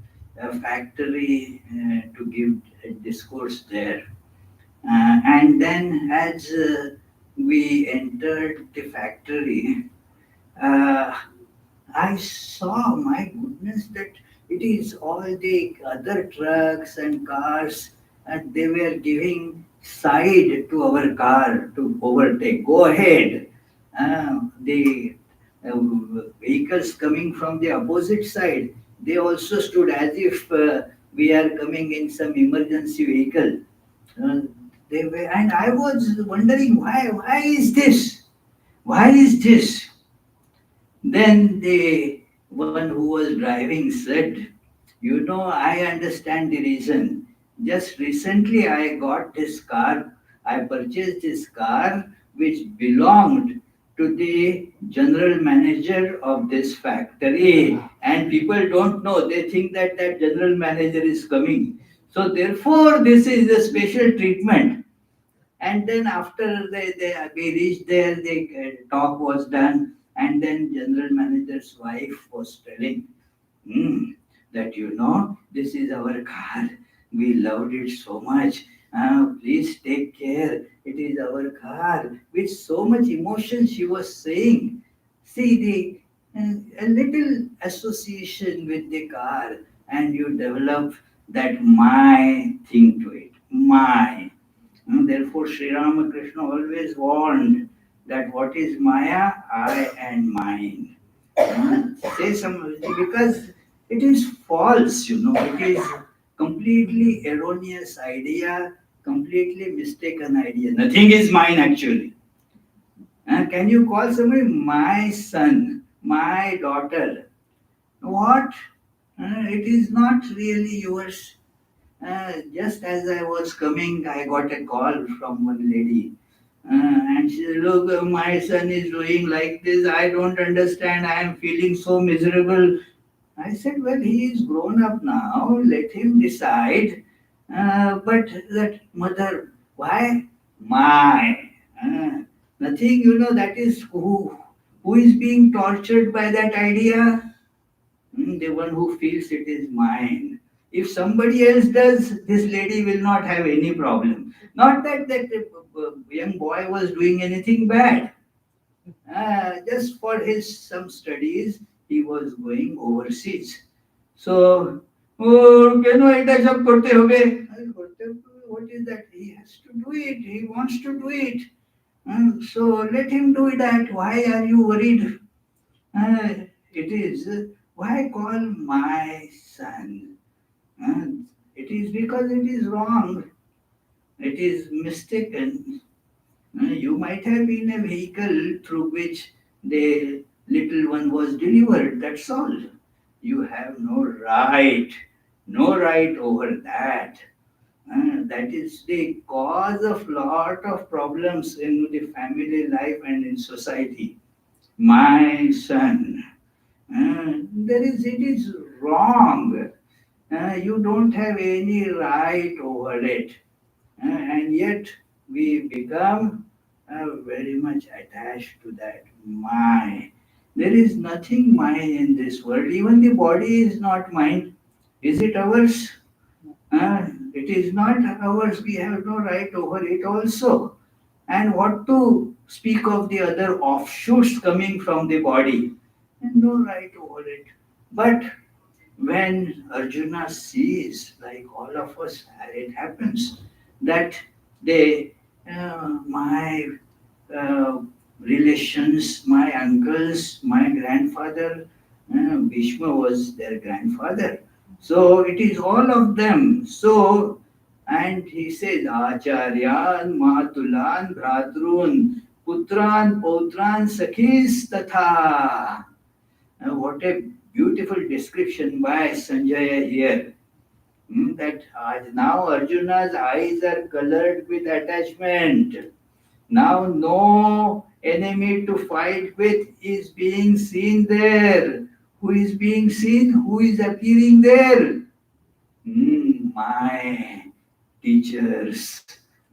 factory to give a discourse there. And then as we entered the factory, uh, I saw, my goodness, that it is all the other trucks and cars, and they were giving side to our car to overtake. Go ahead. The vehicles coming from the opposite side, they also stood as if we are coming in some emergency vehicle. Uh, they were, and I was wondering why. Why is this? Why is this? Then the one who was driving said, I understand the reason. Just recently I got this car, I purchased this car which belonged to the general manager of this factory. And people don't know, they think that that general manager is coming. So therefore, this is a special treatment. And then after we reached there, the talk was done, and then general manager's wife was telling, "Hmm, that this is our car. We loved it so much. Please take care. It is our car." With so much emotion, she was saying, "See a little association with the car, and you develop that my thing to it, my." Therefore, Sri Ramakrishna always warned that what is Maya, I and mine. Say some, because it is false, it is completely erroneous idea, completely mistaken idea. Nothing is mine actually. Can you call somebody my son, my daughter? What? It is not really yours. Just as I was coming, I got a call from one lady. And she said, look, my son is doing like this. I don't understand. I am feeling so miserable. I said, well, he is grown up now. Let him decide. But that mother, why? My. Uh, Nothing, that is who is being tortured by that idea? The one who feels it is mine. If somebody else does, this lady will not have any problem. Not that young boy was doing anything bad. Just for his some studies, he was going overseas. So, oh, can I do सब करते होगे? What is that? He has to do it. He wants to do it. So let him do that. Why are you worried? It is, why call my son? Uh, it is because it is wrong. It is mistaken. You might have been a vehicle through which the little one was delivered. That's all. You have no right over that. That is the cause of lot of problems in the family life and in society. My son. It is wrong. You don't have any right over it. And yet we become very much attached to that my. There is nothing mine in this world. Even the body is not mine. Is it ours? It is not ours. We have no right over it also. And what to speak of the other offshoots coming from the body? And no right over it. But when Arjuna sees, like all of us, it happens that my uh, relations, my uncles, my grandfather, Bhishma was their grandfather. So it is all of them. So, and he says, Acharyan, Mahatulan, Bhratrun, Putran, Potran, Sakhis, Tatha. What a beautiful description by Sanjaya here. That now Arjuna's eyes are colored with attachment. Now no enemy to fight with is being seen there. Who is being seen? Who is appearing there? My teachers,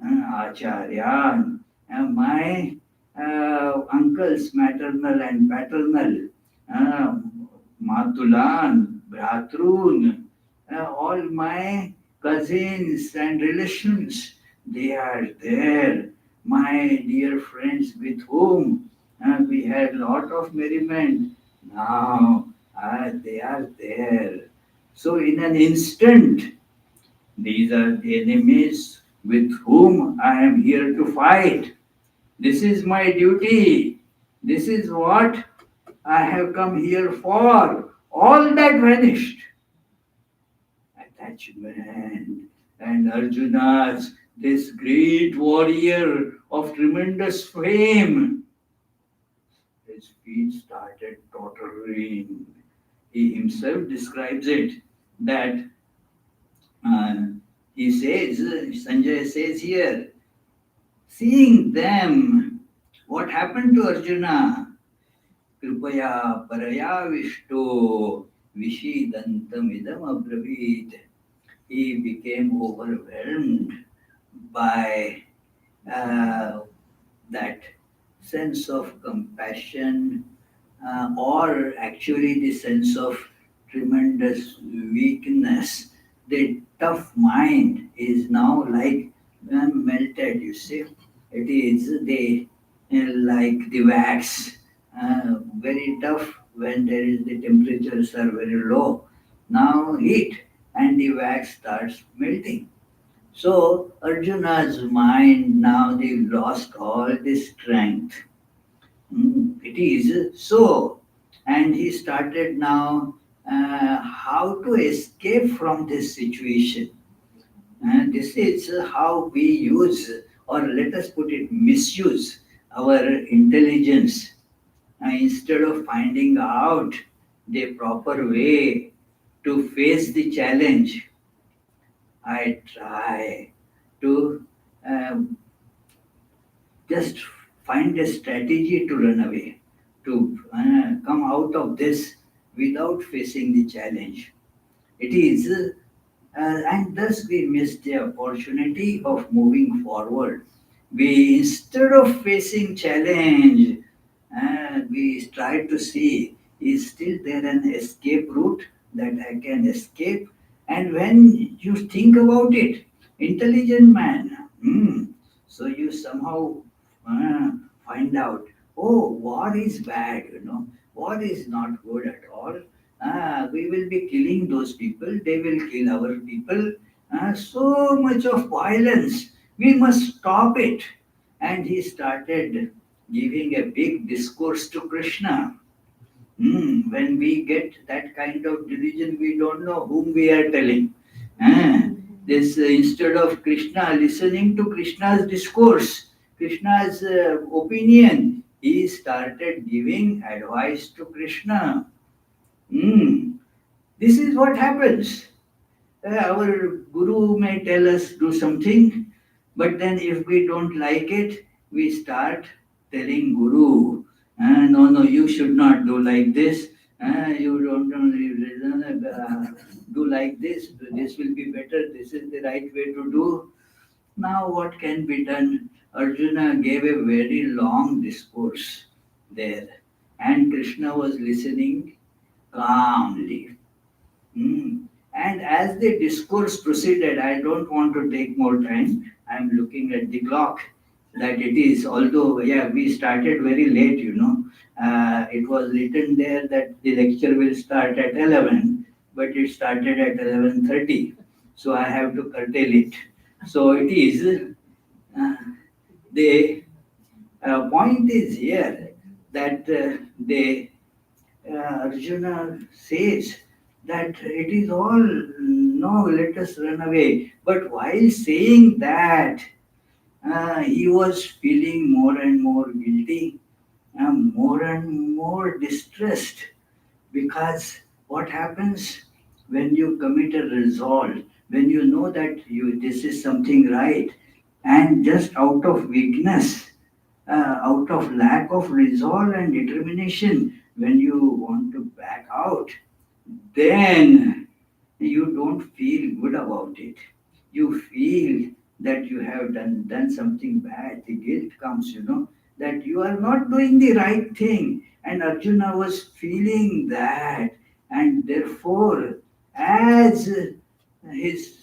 Acharya, my uncles, maternal and paternal, uh, Matulan, Bhratrun, all my cousins and relations, they are there. My dear friends with whom we had lot of merriment, now they are there. So in an instant, these are the enemies with whom I am here to fight. This is my duty. This is what I have come here for. All that vanished. Attachment. And Arjuna's, this great warrior of tremendous fame, his feet started tottering. He himself describes it that he says, Sanjay says here, seeing them, what happened to Arjuna? Kripaya paraya vishto vishidantam idam abravit. He became overwhelmed by that sense of compassion, or actually the sense of tremendous weakness. The tough mind is now like melted, you see. It is like the wax, very tough when the temperatures are very low. Now heat and the wax starts melting. So Arjuna's mind now they've lost all the strength. It is so. And he started now how to escape from this situation. This is how we use, or let us put it, misuse our intelligence. Instead of finding out the proper way to face the challenge, I try to um, just find a strategy to run away, to come out of this without facing the challenge. It is, and thus we miss the opportunity of moving forward. We, instead of facing challenge, we try to see, is still there an escape route that I can escape? And when you think about it, intelligent man, so you somehow uh, find out, oh, war is bad, war is not good at all. We will be killing those people, they will kill our people. So much of violence, we must stop it. And he started giving a big discourse to Krishna. When we get that kind of religion, we don't know whom we are telling. Ah, this instead of Krishna listening to Krishna's discourse, Krishna's opinion, he started giving advice to Krishna. Hmm. This is what happens. Our guru may tell us do something, but then if we don't like it, we start telling guru, no, no, you should not do like this. You don't do like this. This will be better. This is the right way to do. Now, what can be done? Arjuna gave a very long discourse there, and Krishna was listening calmly. Hmm. And as the discourse proceeded, I don't want to take more time. I'm looking at the clock that it is, although, yeah, we started very late, It was written there that the lecture will start at 11, but it started at 11:30. So I have to curtail it. So it is, uh, the point is here that Arjuna says that it is all, no, let us run away. But while saying that, he was feeling more and more guilty, more and more distressed, because what happens when you commit a resolve, when you know that this is something right, and just out of weakness, out of lack of resolve and determination, when you want to back out, then you don't feel good about it. You feel that you have done something bad. The guilt comes, that you are not doing the right thing. And Arjuna was feeling that. And therefore, as his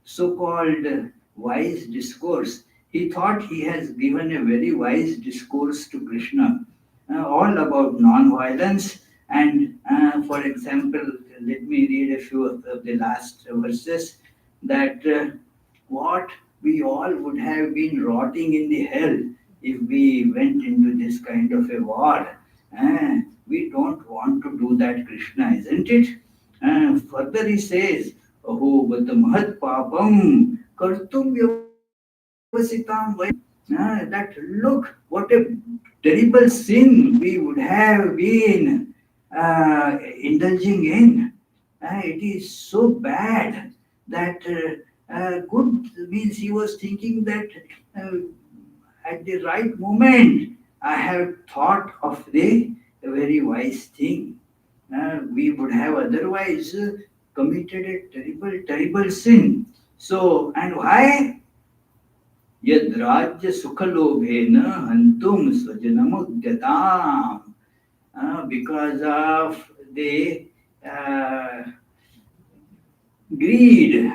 so called wise discourse, he thought he has given a very wise discourse to Krishna, all about non-violence. And for example, let me read a few of the last verses, that what we all would have been rotting in the hell if we went into this kind of a war. We don't want to do that, Krishna, isn't it? Further he says, Aho vat mahat papam kartum vyavasitam vai. That look, what a terrible sin we would have been indulging in. It is so bad that good means he was thinking that uh, at the right moment I have thought of the very wise thing. We would have otherwise committed a terrible, terrible sin. So, and why? Yad rajya sukhalobhena hantum swajanamudyatam. Because of the greed.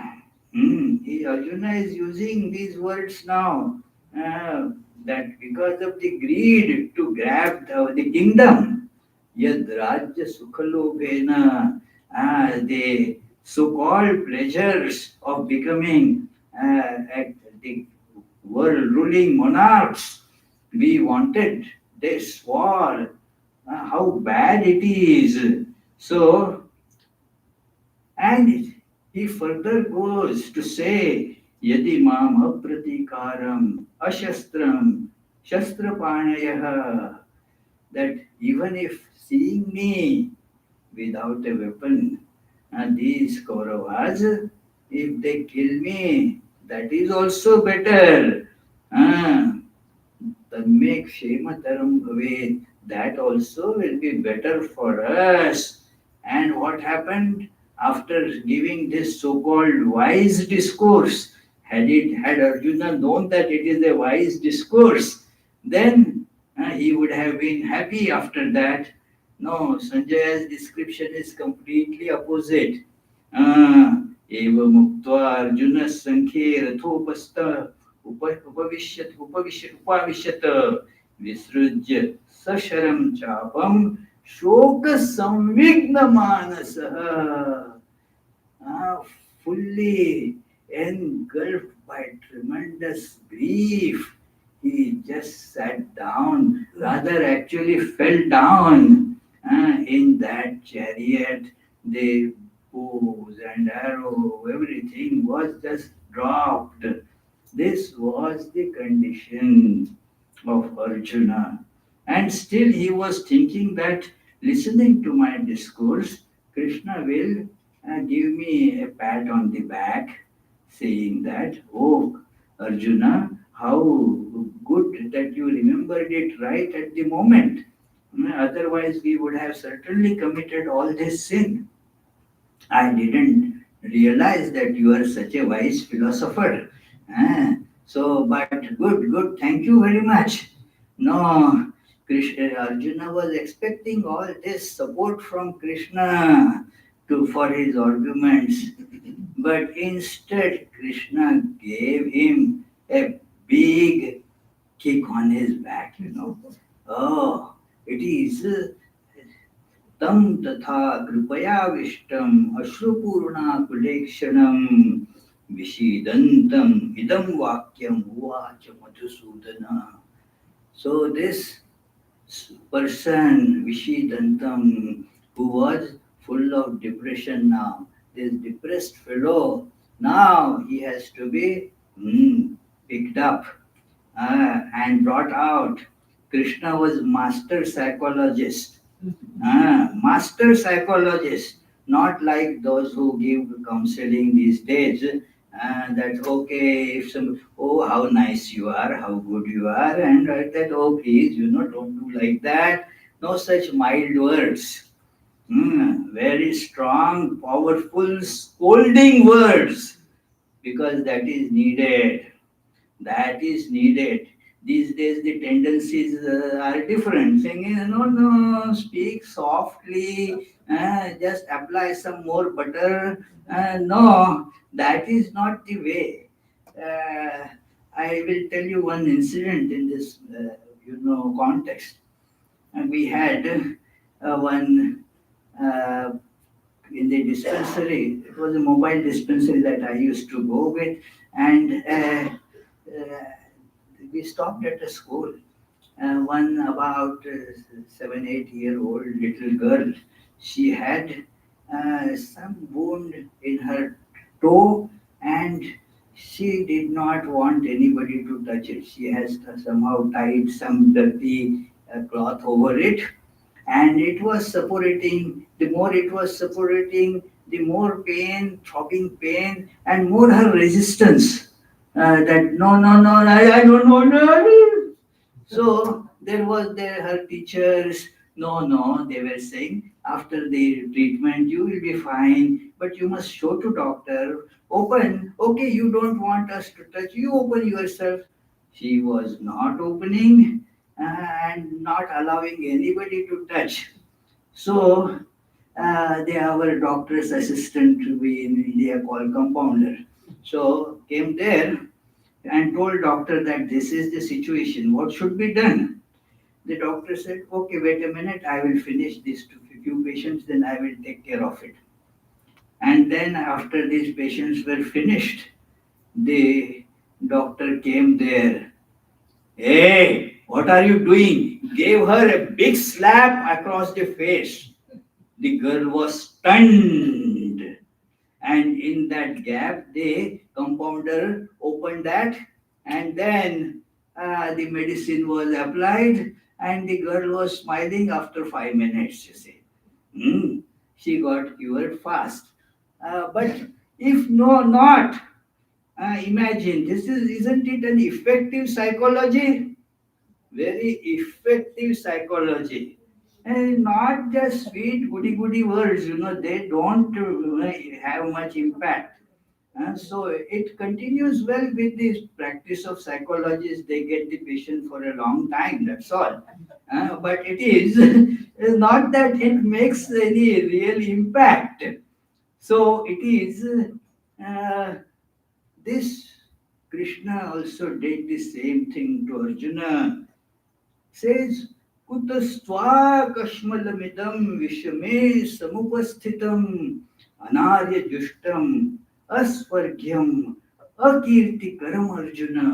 Arjuna is using these words now, that because of the greed to grab the kingdom, yad rajya sukhalobhena, the so-called pleasures of becoming at the world ruling monarchs, we wanted, they swore how bad it is. So And he further goes to say, Yadi mam apratikaram ashastram shastrapanayah, that even if seeing me without a weapon, and these Kauravas, if they kill me, that is also better. Ah, Tamme kshemataram bhavet, that also will be better for us. And what happened after giving this so-called wise discourse? Had Arjuna known that it is a wise discourse, then he would have been happy after that. No, Sanjaya's description is completely opposite. एवं उक्त्वा अर्जुन संख्ये रथोपस्थ उपाविशत विसृज्य सशरम चापम शोक संविघ्न मानसः, fully engulfed by tremendous grief. He just sat down, rather actually fell down in that chariot. The bows and arrow, everything was just dropped. This was the condition of Arjuna. And still he was thinking that listening to my discourse, Krishna will give me a pat on the back, saying that, oh, Arjuna, how good that you remembered it right at the moment. Otherwise, we would have certainly committed all this sin. I didn't realize that you are such a wise philosopher. But good, thank you very much. No, Arjuna was expecting all this support from Krishna for his arguments. But instead, Krishna gave him a big kick on his back, Oh, it is tam tatha kripaya ashrupurna kulekshanam vishidantam idam vakyam uvacha madhusudana. So this person, Vishidantam, who was full of depression now, this depressed fellow, now he has to be picked up and brought out. Krishna was master psychologist. Master psychologist, not like those who give counseling these days. That okay, if some, oh, how nice you are, how good you are, and like that, oh, please, don't do like that. No such mild words. Very strong, powerful, scolding words, because that is needed. That is needed. These days the tendencies are different. Saying, no, speak softly, just apply some more butter. No, that is not the way. I will tell you one incident in this, context. And we had one in the dispensary. It was a mobile dispensary that I used to go with, and we stopped at a school. One about 7-8-year-old little girl, she had some wound in her toe, and she did not want anybody to touch it. She has somehow tied some dirty cloth over it, and it was separating. The more it was separating, the more pain, throbbing pain, and more her resistance. That no, I don't want. So there was her teachers. No, they were saying after the treatment you will be fine, but you must show to doctor. Open. Okay, you don't want us to touch. You open yourself. She was not opening and not allowing anybody to touch. So our doctor's assistant, we in India called compounder. So came there and told doctor that this is the situation. What should be done? The doctor said, okay, wait a minute, I will finish these few patients, then I will take care of it. And then after these patients were finished, the doctor came there. Hey, what are you doing? Gave her a big slap across the face. The girl was stunned. and in that gap, the compounder opened that, and then the medicine was applied, and the girl was smiling after 5 minutes, you see. Hmm. She got cured fast. But if not, imagine, isn't it an effective psychology? Very effective psychology. And not just sweet goody goody words, they don't have much impact. So it continues well with this practice of psychologists. They get the patient for a long time, that's all. But it is not that it makes any real impact. So it is uh, this Krishna also did the same thing to Arjuna. Says, Kutasva kashmalamidam vishame samupasthitam anarya jushtam asvargyam akirtikaram Arjuna.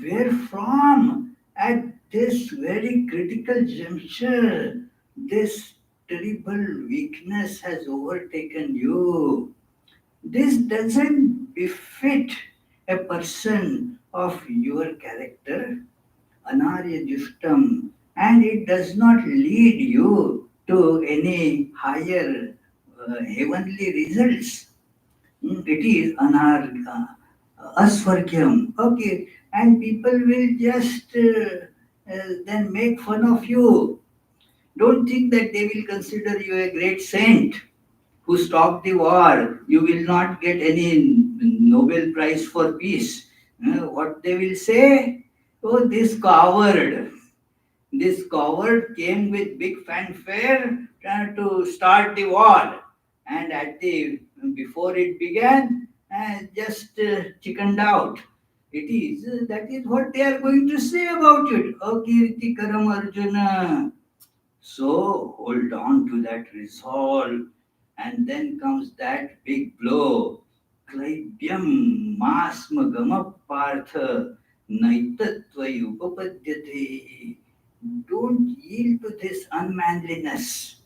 Where from at this very critical juncture this terrible weakness has overtaken you? This doesn't befit a person of your character, Anarya Justam, and it does not lead you to any higher heavenly results. It is asvargyam. Okay, and people will just then make fun of you. Don't think that they will consider you a great saint who stopped the war. You will not get any Nobel Prize for peace. What they will say? Oh, this coward came with big fanfare to start the war, and at the before it began, just chickened out. It is that is what they are going to say about it. O Kirti Karam Arjuna. So hold on to that resolve, and then comes that big blow. Klaibyam masmagama partha naitatva upapadyate. Don't yield to this unmanliness.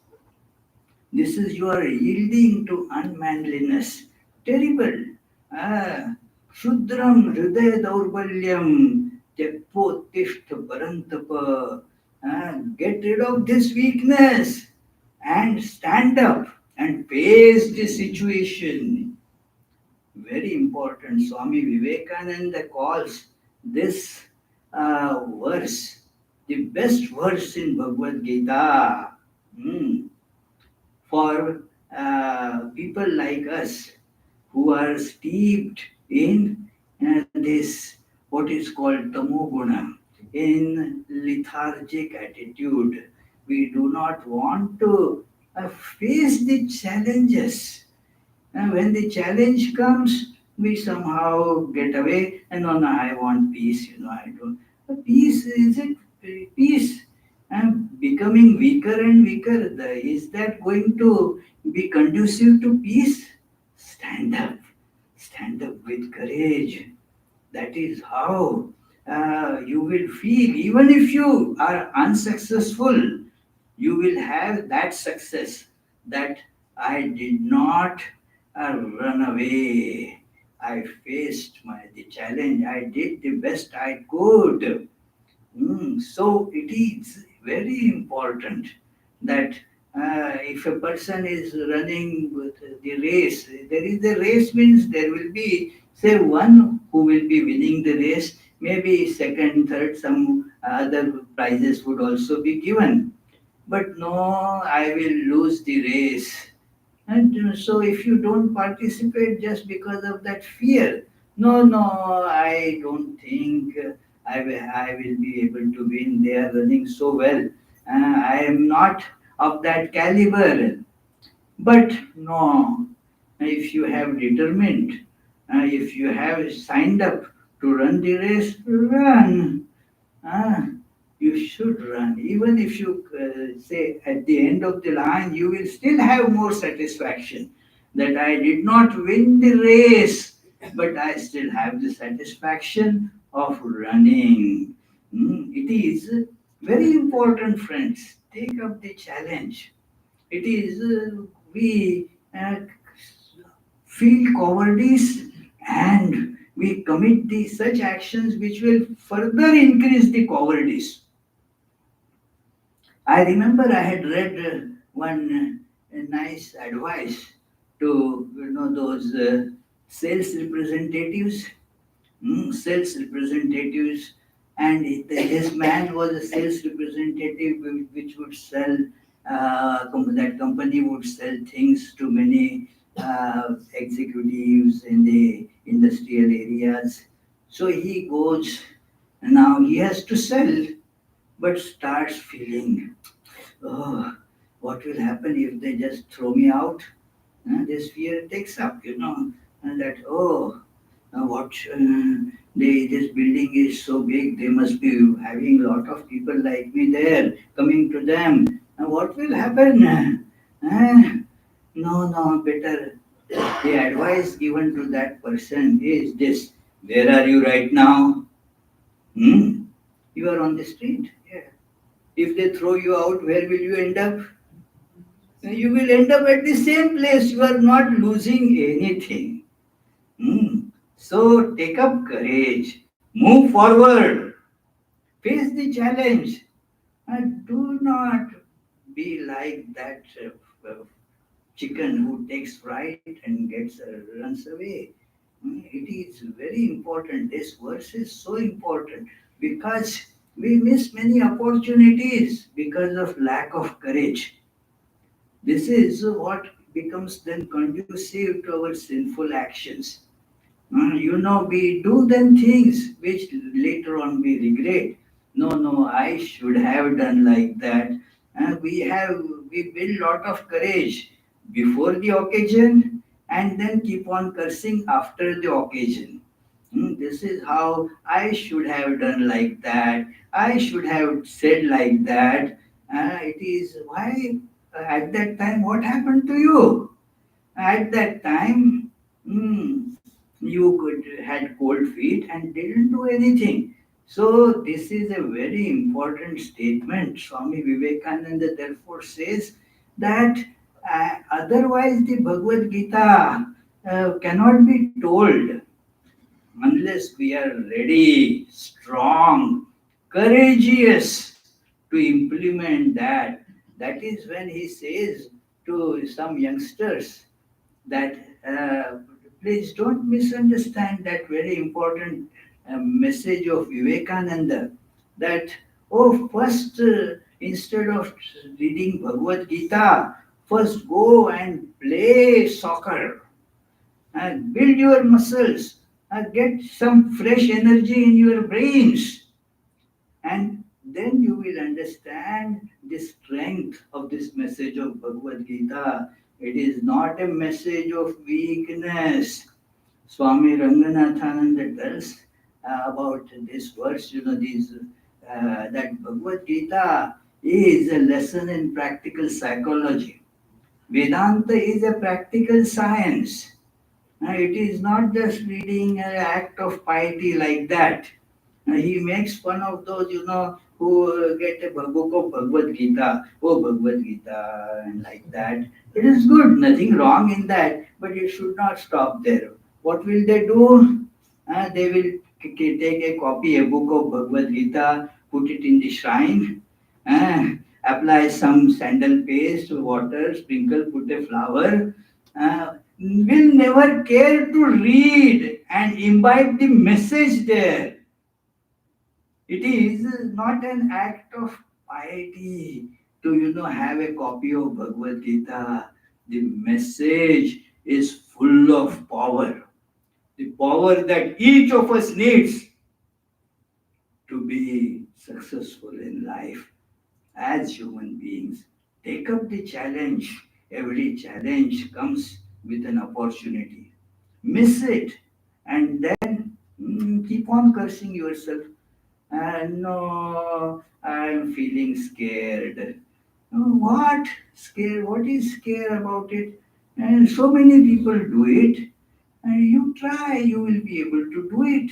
This is you are yielding to unmanliness. Terrible. Ah, Shudram hridaya daurbalyam tyapotishtha parantapa. Get rid of this weakness and stand up and face the situation. Very important. Swami Vivekananda calls this verse the best verse in Bhagavad Gita. For people like us who are steeped in this, what is called tamoguna, in lethargic attitude. We do not want to face the challenges. And when the challenge comes, we somehow get away and no, I want peace, I don't. Peace, is it peace? And becoming weaker and weaker, is that going to be conducive to peace? Stand up with courage. That is how you will feel. Even if you are unsuccessful, you will have that success that I did not run away. I faced the challenge. I did the best I could. So it is very important that if a person is running with the race, there is a race means there will be say one who will be winning the race, maybe second, third, some other prizes would also be given. But no, I will lose the race. And so if you don't participate just because of that fear, no, I don't think I will be able to win. They are running so well. I am not of that caliber. But no, if you have determined, if you have signed up to run the race, run. Ah, you should run. Even if you say at the end of the line, you will still have more satisfaction that I did not win the race, but I still have the satisfaction of running. It is very important, friends. Take up the challenge. It is we feel cowardice and we commit such actions which will further increase the cowardice. I remember I had read one nice advice to those sales representatives. Sales representatives, and his man was a sales representative which would sell, that company would sell things to many executives in the industrial areas. So he goes, now he has to sell, but starts feeling, oh, what will happen if they just throw me out? This fear takes up, and that, oh, what this building is so big, they must be having a lot of people like me there coming to them. And what will happen? No, better. The advice given to that person is this: where are you right now? Hmm? You are on the street. Yeah. If they throw you out, where will you end up? You will end up at the same place. You are not losing anything. So take up courage, move forward, face the challenge, and do not be like that chicken who takes fright and runs away. It is very important. This verse is so important because we miss many opportunities because of lack of courage. This is what becomes then conducive to our sinful actions. We do then things which later on we regret. No, I should have done like that. We build lot of courage before the occasion and then keep on cursing after the occasion. This is how I should have done like that. I should have said like that. It is why at that time what happened to you? At that time, you could had cold feet and didn't do anything. So this is a very important statement. Swami Vivekananda therefore says that otherwise the Bhagavad Gita cannot be told unless we are ready, strong, courageous to implement that. That is when he says to some youngsters that please don't misunderstand that very important message of Vivekananda that, oh, first, instead of reading Bhagavad Gita, first go and play soccer and build your muscles and get some fresh energy in your brains, and then you will understand the strength of this message of Bhagavad Gita. It is not a message of weakness. Swami Ranganathananda tells about this verse, that Bhagavad Gita is a lesson in practical psychology. Vedanta is a practical science. It is not just reading an act of piety like that. He makes fun of those, who get a book of Bhagavad Gita, oh Bhagavad Gita, and like that. It is good, nothing wrong in that, but it should not stop there. What will they do? They will take a copy, a book of Bhagavad Gita, put it in the shrine, apply some sandal paste, water, sprinkle, put a flower. Will never care to read and imbibe the message there. It is not an act of piety to have a copy of Bhagavad Gita. The message is full of power. The power that each of us needs to be successful in life as human beings. Take up the challenge. Every challenge comes with an opportunity. Miss it and then keep on cursing yourself. No, I'm feeling scared. What? Scared? What is scare about it? And so many people do it. And you try, you will be able to do it.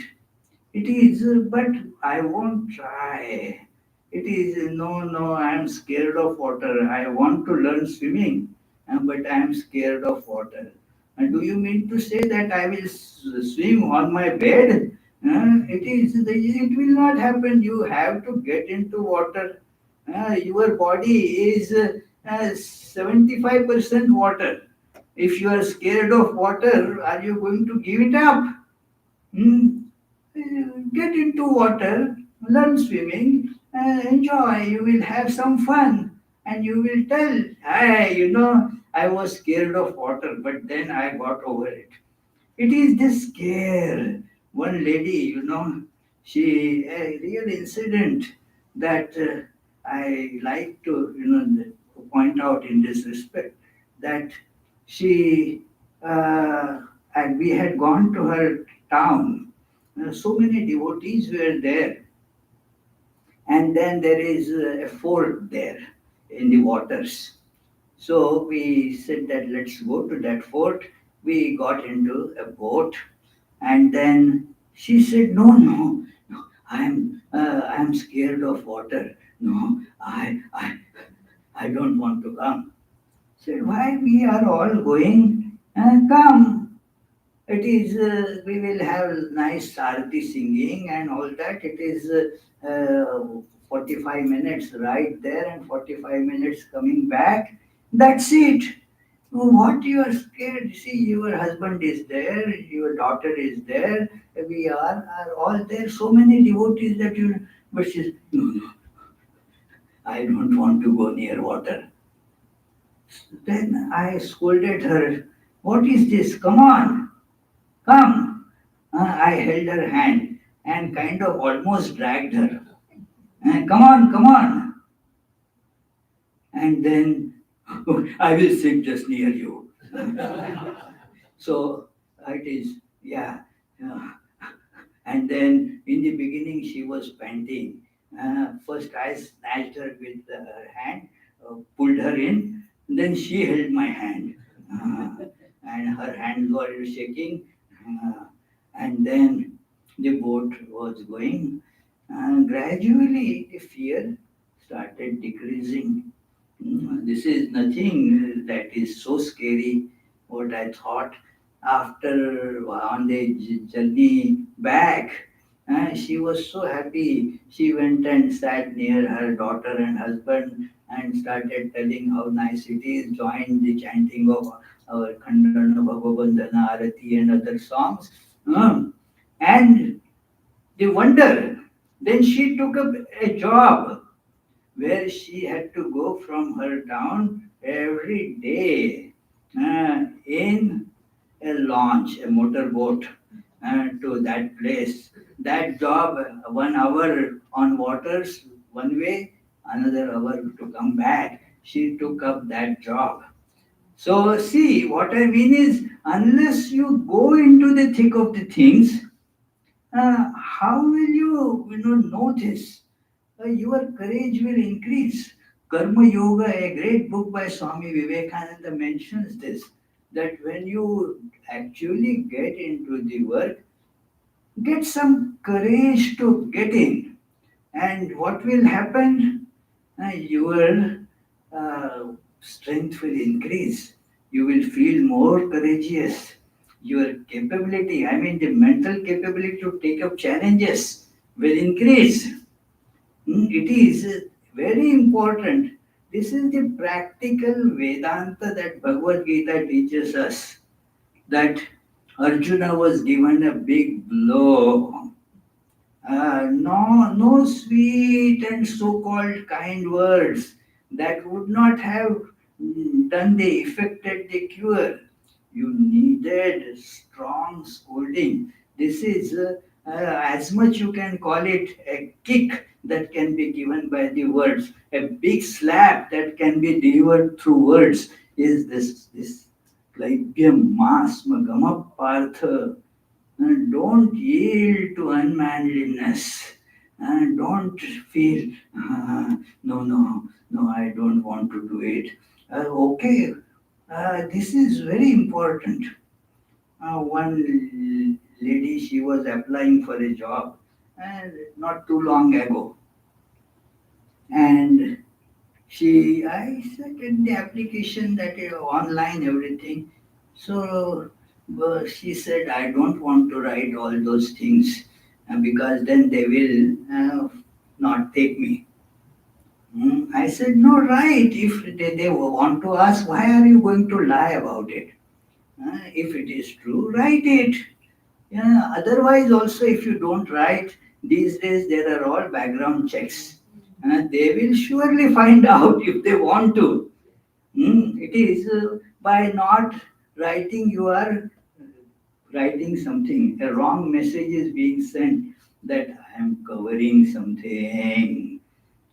It is, but I won't try. It is, no, I'm scared of water. I want to learn swimming, but I'm scared of water. Do you mean to say that I will swim on my bed? It will not happen. You have to get into water. Your body is 75% water. If you are scared of water, are you going to give it up? Hmm? Get into water, learn swimming, enjoy. You will have some fun, and you will tell, "Hey, I was scared of water, but then I got over it." It is this scare. One lady, she a real incident that I like to, point out in this respect that she and we had gone to her town. So many devotees were there, and then there is a fort there in the waters. So we said that let's go to that fort. We got into a boat, and then she said, "No, no, no. I'm scared of water. No, I don't want to come." Said, "Why we are all going? Come. It is we will have nice sarati singing and all that. It is 45 minutes right there and 45 minutes coming back. That's it. What you are scared? See, your husband is there, your daughter is there, we are all there. So many devotees that you." But she says, "No, no, I don't want to go near water." Then I scolded her. "What is this? Come on, come." I held her hand and kind of almost dragged her. "Come on, come on." And then I will sit just near you. So it is, yeah. uh, And then in the beginning, she was panting. First, I snatched her with her hand, pulled her in. Then she held my hand, and her hands were shaking. Uh, and then the boat was going. Gradually, the fear started decreasing. This is nothing that is so scary. What I thought after on the journey back, she was so happy. She went and sat near her daughter and husband and started telling how nice it is, joined the chanting of our Khandana Bhagavandana Arati and other songs. And the wonder, then she took up a job where she had to go from her town every day in a launch, a motorboat, to that place. That job, 1 hour on waters, one way, another hour to come back. She took up that job. So, see, what I mean is, unless you go into the thick of the things, how will know this? Your courage will increase. Karma Yoga, a great book by Swami Vivekananda, mentions this that when you actually get into the work, get some courage to get in. And what will happen? Your strength will increase. You will feel more courageous. Your capability, I mean, the mental capability to take up challenges will increase. It is very important. This is the practical Vedanta that Bhagavad Gita teaches us. That Arjuna was given a big blow. No sweet and so-called kind words that would not have done the effected the cure. You needed strong scolding. This is as much you can call it a kick that can be given by the words. A big slap that can be delivered through words is this Klaibhyam Masmagama Partha. Don't yield to unmanliness. Don't feel, no, no, no, I don't want to do it. Okay, this is very important. One lady, she was applying for a job not too long ago. And I sent in the application that online everything. So she said, I don't want to write all those things because then they will not take me. I said, no, write. If they want to ask, why are you going to lie about it? If it is true, write it. Yeah, otherwise, also, if you don't write, these days there are all background checks. They will surely find out if they want to. It is by not writing, you are writing something. A wrong message is being sent that I am covering something.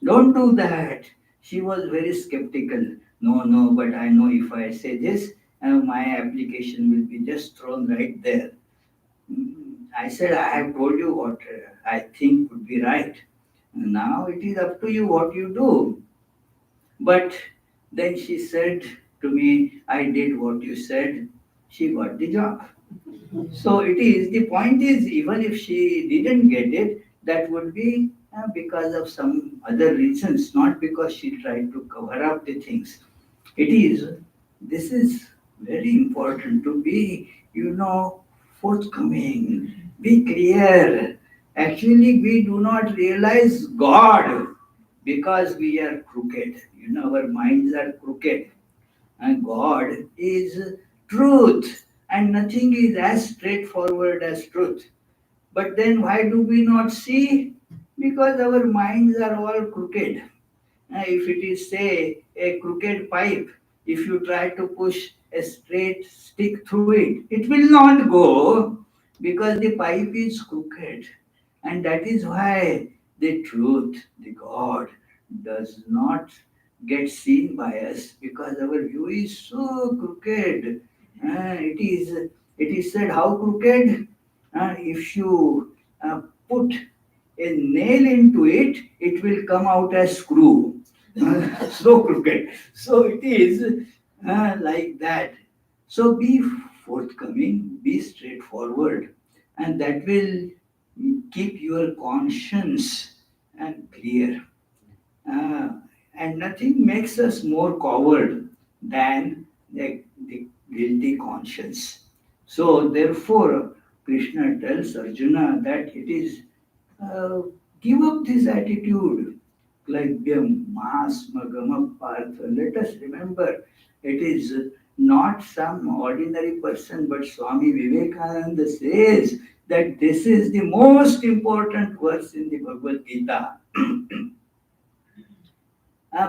Don't do that. She was very skeptical. No, no, but I know if I say this, my application will be just thrown right there. I said, I have told you what I think would be right. Now it is up to you what you do. But then she said to me, I did what you said. She got the job. So it is, the point is, even if she didn't get it, that would be because of some other reasons, not because she tried to cover up the things. It is, this is very important to be, forthcoming, be clear. Actually, we do not realize God because we are crooked. Our minds are crooked. And God is truth, and nothing is as straightforward as truth. But then why do we not see? Because our minds are all crooked. If it is, say, a crooked pipe, if you try to push a straight stick through it, it will not go because the pipe is crooked. And that is why the truth, the God, does not get seen by us because our view is so crooked. It is said, how crooked? If you put a nail into it, it will come out as screw. So crooked. So it is like that. So be forthcoming, be straightforward, and that will keep your conscience clear. Uh, and nothing makes us more coward than the guilty conscience. So, therefore, Krishna tells Arjuna that it is uh, give up this attitude. Klaibyam masmagama partha. Let us remember it is not some ordinary person, but Swami Vivekananda says that this is the most important verse in the Bhagavad Gita.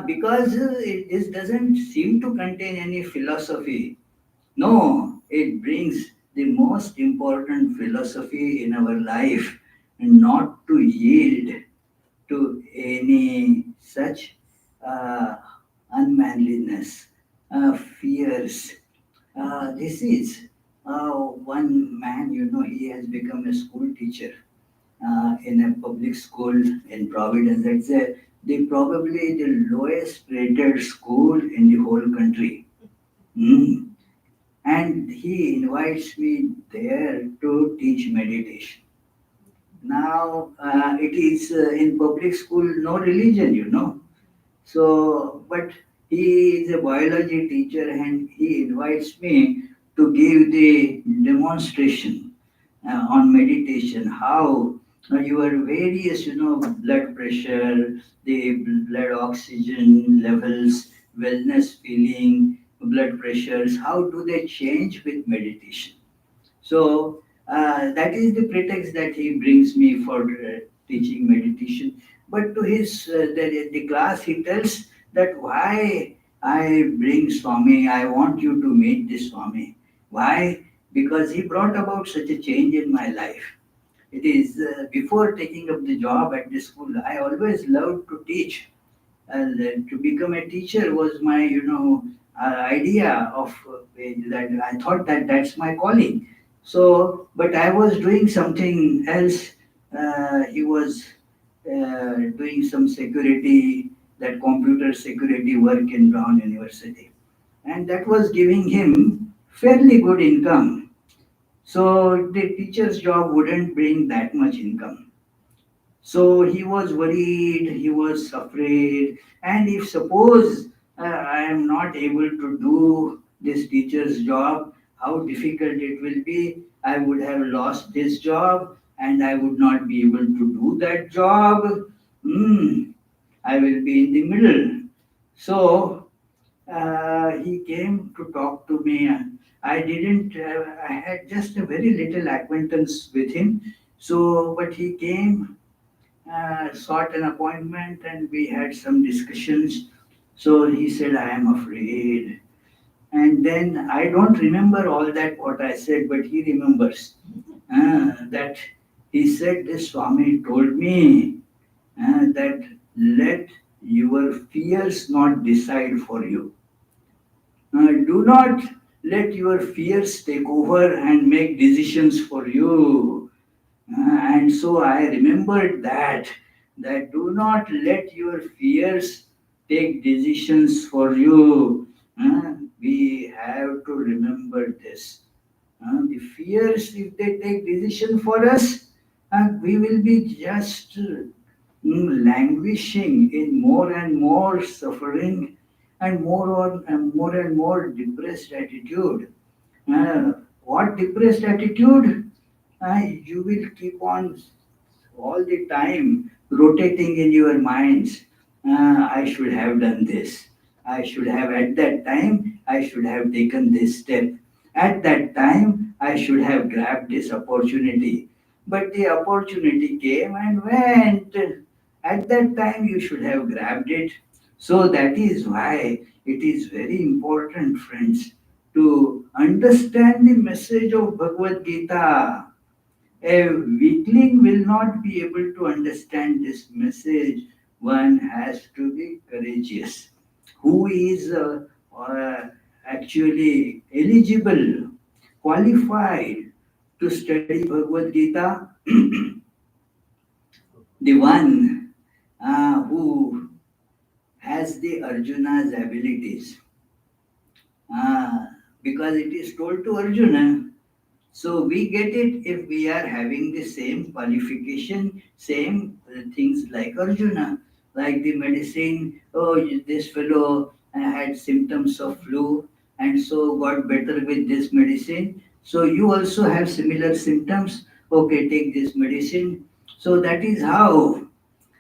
Because this doesn't seem to contain any philosophy. No, it brings the most important philosophy in our life, not to yield to any such uh, unmanliness, fears. This is one man, he has become a school teacher in a public school in Providence. That's probably the lowest rated school in the whole country. Mm. And he invites me there to teach meditation. Now, it is in public school, no religion. So, but he is a biology teacher and he invites me to give the demonstration on meditation, how your various, blood pressure, the blood oxygen levels, wellness feeling, blood pressures, how do they change with meditation? So that is the pretext that he brings me for teaching meditation. But to the class, he tells that why I bring Swami, I want you to meet this Swami. Why? Because he brought about such a change in my life. It is before taking up the job at the school, I always loved to teach. And to become a teacher was my, idea of that. I thought that that's my calling. So, but I was doing something else. He was doing some security, that computer security work in Brown University, and that was giving him fairly good income. So the teacher's job wouldn't bring that much income. So he was worried, he was afraid, and if suppose I am not able to do this teacher's job, how difficult it will be. I would have lost this job and I would not be able to do that job. Hmm, I will be in the middle. So he came to talk to me. I didn't, I had just a very little acquaintance with him. So, but he came, sought an appointment, and we had some discussions. So he said, I am afraid. And then I don't remember all that what I said, but he remembers that he said, this Swami told me that let your fears not decide for you. Do not let your fears take over and make decisions for you. And so I remembered that do not let your fears take decisions for you. We have to remember this. The fears, if they take decision for us, we will be just languishing in more and more suffering and more and more depressed attitude. What depressed attitude? You will keep on all the time rotating in your minds. I should have done this. I should have, at that time, I should have taken this step. At that time, I should have grabbed this opportunity. But the opportunity came and went. At that time, you should have grabbed it. So that is why it is very important, friends, to understand the message of Bhagavad Gita. A weakling will not be able to understand this message. One has to be courageous. Who is actually eligible, qualified to study Bhagavad Gita? The one who has the Arjuna's abilities. Because it is told to Arjuna. So we get it if we are having the same qualification, same things like Arjuna, like the medicine. Oh, this fellow had symptoms of flu and so got better with this medicine. So you also have similar symptoms. Okay, take this medicine. So that is how,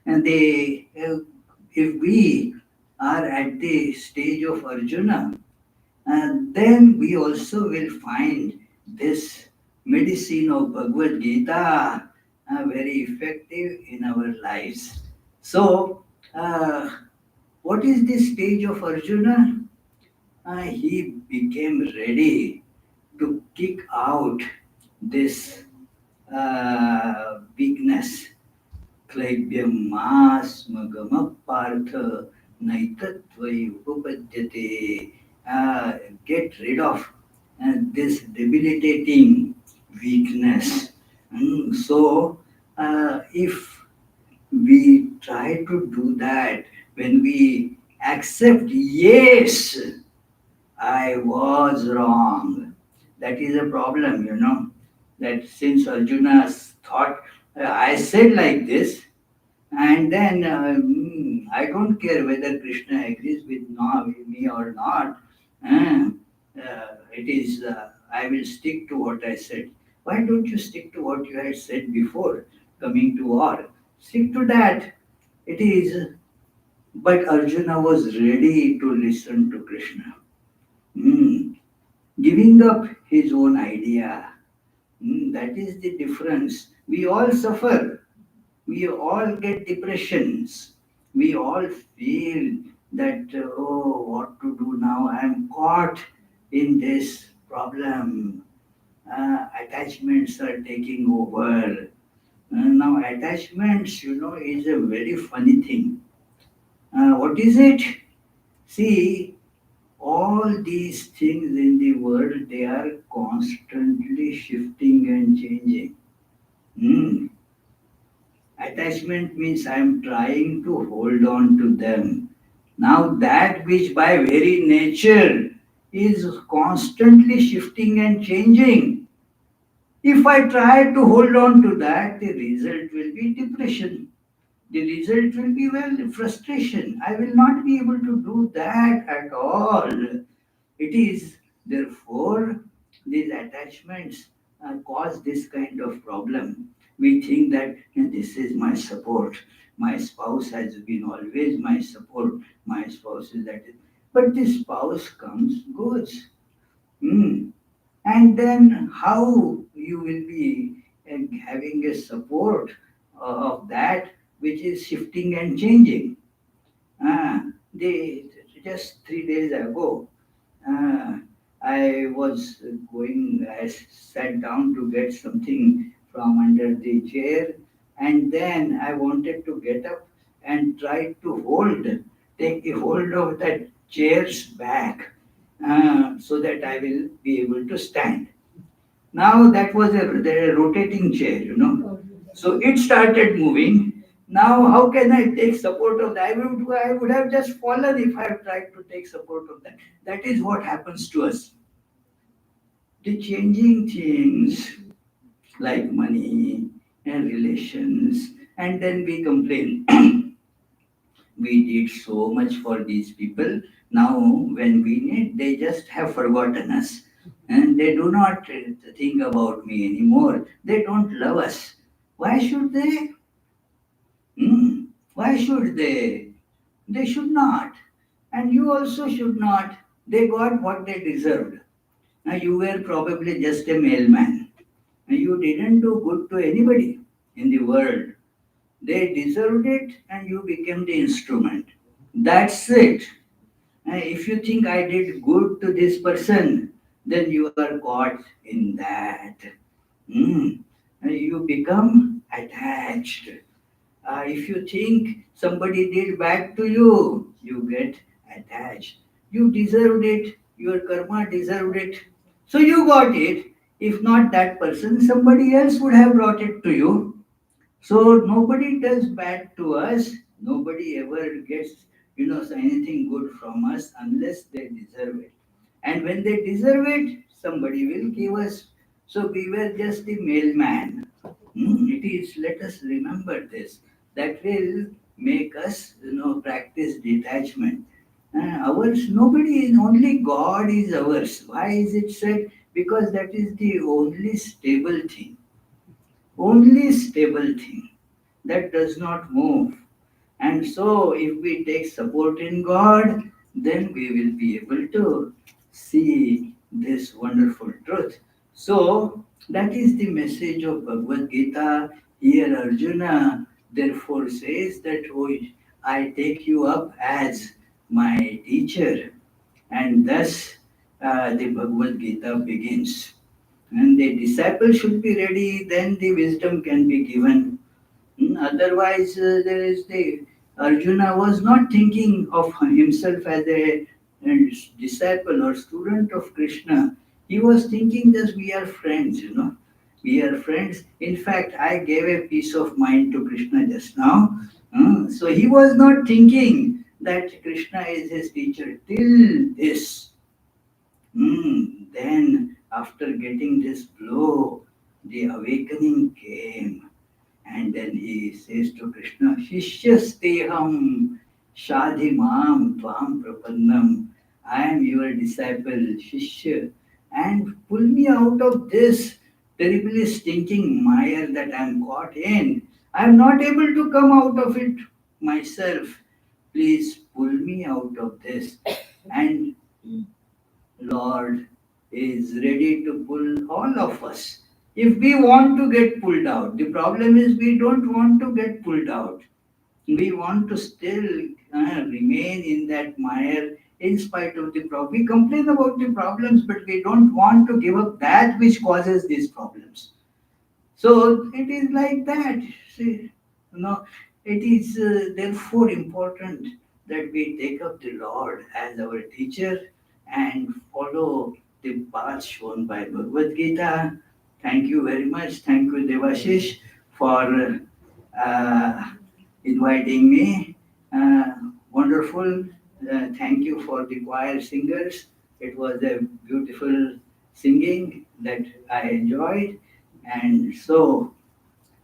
and if we are at the stage of Arjuna, and then we also will find this medicine of Bhagavad Gita very effective in our lives. So, what is the stage of Arjuna? He became ready to kick out this weakness. Klaibyam masmagama partha naitatvai upapadyate. Get rid of this debilitating weakness. So, if we try to do that, when we accept, yes, I was wrong, that is a problem, that since Arjuna thought, I said like this, and then I don't care whether Krishna agrees with me or not. It is, I will stick to what I said. Why don't you stick to what you had said before coming to war? Stick to that. It is, but Arjuna was ready to listen to Krishna. Hmm. Giving up his own idea. That is the difference. We all suffer. We all get depressions. We all feel that, oh, what to do now? I am caught in this problem. Attachments are taking over. Now, attachments, is a very funny thing. What is it? See, all these things in the world, they are constantly shifting and changing. Hmm. Attachment means I am trying to hold on to them. Now, that which by very nature is constantly shifting and changing, if I try to hold on to that, the result will be depression. The result will be, well, frustration. I will not be able to do that at all. It is, therefore, these attachments cause this kind of problem. We think that this is my support. My spouse has been always my support. My spouse is that. But this spouse comes, goes. Hmm. And then how you will be having a support of that which is shifting and changing. They just 3 days ago, uh, I was going, I sat down to get something from under the chair, and then I wanted to get up and try to take a hold of that chair's back so that I will be able to stand. Now that was the rotating chair. So it started moving. Now how can I take support of that? I would have just fallen if I had tried to take support of that. That is what happens to us. The changing things like money and relations, and then we complain. We did so much for these people. Now, when we need, they just have forgotten us. And they do not think about me anymore. They don't love us. Why should they? Why should they? They should not. And you also should not. They got what they deserved. Now, you were probably just a mailman. And you didn't do good to anybody in the world. They deserved it, and you became the instrument. That's it. If you think I did good to this person, then you are caught in that. You become attached. If you think somebody did bad to you, you get attached. You deserved it, your karma deserved it. So you got it. If not that person, somebody else would have brought it to you. So nobody does bad to us. Nobody ever gets, anything good from us unless they deserve it. And when they deserve it, somebody will give us. So we were just the mailman. It is. Let us remember this. That will make us, practice detachment. Ours, nobody is. Only God is ours. Why is it said? Because that is the only stable thing. Only stable thing that does not move. And so, if we take support in God, then we will be able to see this wonderful truth. So, that is the message of Bhagavad Gita. Here, Arjuna therefore says that, oh, I take you up as my teacher. And thus, the Bhagavad Gita begins. And the disciple should be ready, then the wisdom can be given. Otherwise, there is the Arjuna was not thinking of himself as a disciple or student of Krishna. He was thinking that we are friends. We are friends. In fact, I gave a peace of mind to Krishna just now. So he was not thinking that Krishna is his teacher till this. Then, after getting this blow, the awakening came. And then he says to Krishna, Shishyasteham Shadhimam Tvam Prapannam. I am your disciple, Shishya, and pull me out of this terribly stinking mire that I am caught in. I am not able to come out of it myself. Please pull me out of this. And Lord is ready to pull all of us if we want to get pulled out. The problem is we don't want to get pulled out. We want to still remain in that mire in spite of the problem. We complain about the problems, but we don't want to give up that which causes these problems. So it is like that. See, it is therefore important that we take up the Lord as our teacher and follow the path shown by Bhagavad Gita. Thank you very much. Thank you, Devashish, for inviting me. Wonderful. Thank you for the choir singers. It was a beautiful singing that I enjoyed. And so,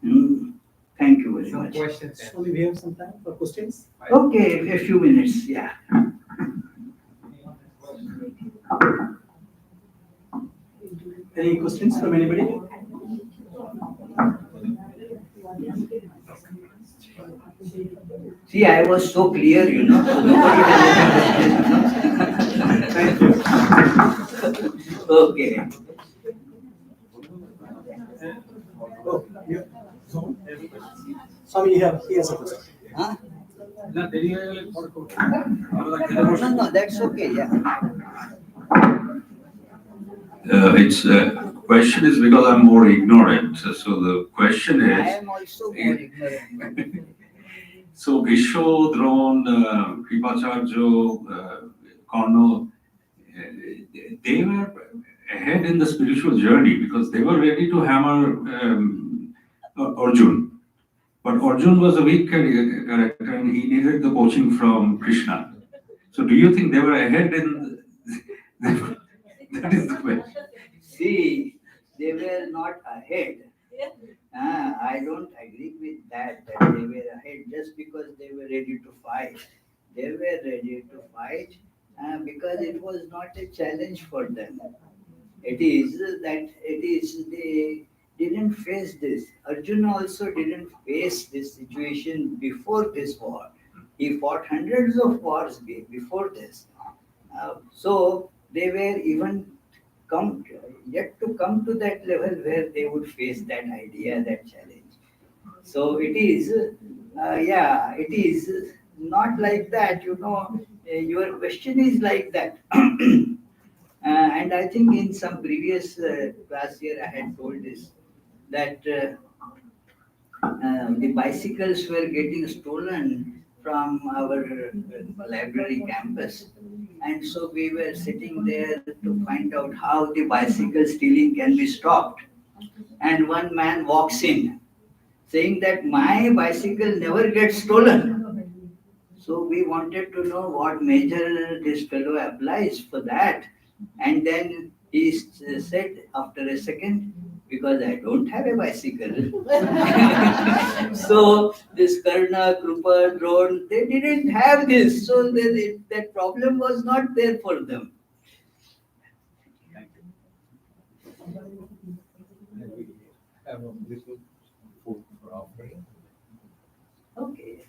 thank you very Some much. questions. So we have some time for questions. Okay, a few minutes, yeah. Any questions from anybody? See, I was so clear, you know. So nobody has Thank you. Okay. Oh, yeah. Swami, he has a question. Huh? No, that's okay. Yeah. It's question is because I'm more ignorant. So the question I is, am also more ignorant. so Bhishmo, Drona, Kripacharya, Karna, they were ahead in the spiritual journey because they were ready to hammer Arjun. But Arjun was a weak character and he needed the coaching from Krishna. So do you think they were ahead in? That is the question. See, they were not ahead. I don't agree with that they were ahead just because they were ready to fight. They were ready to fight because it was not a challenge for them. It is that they didn't face this. Arjuna also didn't face this situation before this war. He fought hundreds of wars before this. So they were even yet to come to that level where they would face that idea, that challenge. So it is, it is not like that, you know. Your question is like that. And I think in some previous class here I had told this that the bicycles were getting stolen from our library campus. And so we were sitting there to find out how the bicycle stealing can be stopped. And one man walks in saying that my bicycle never gets stolen. So we wanted to know what measure this fellow applies for that. And then he said after a second, because I don't have a bicycle. So this Karna, Krupa, Drone, they didn't have this. So that problem was not there for them. Have a little food for offering. Okay.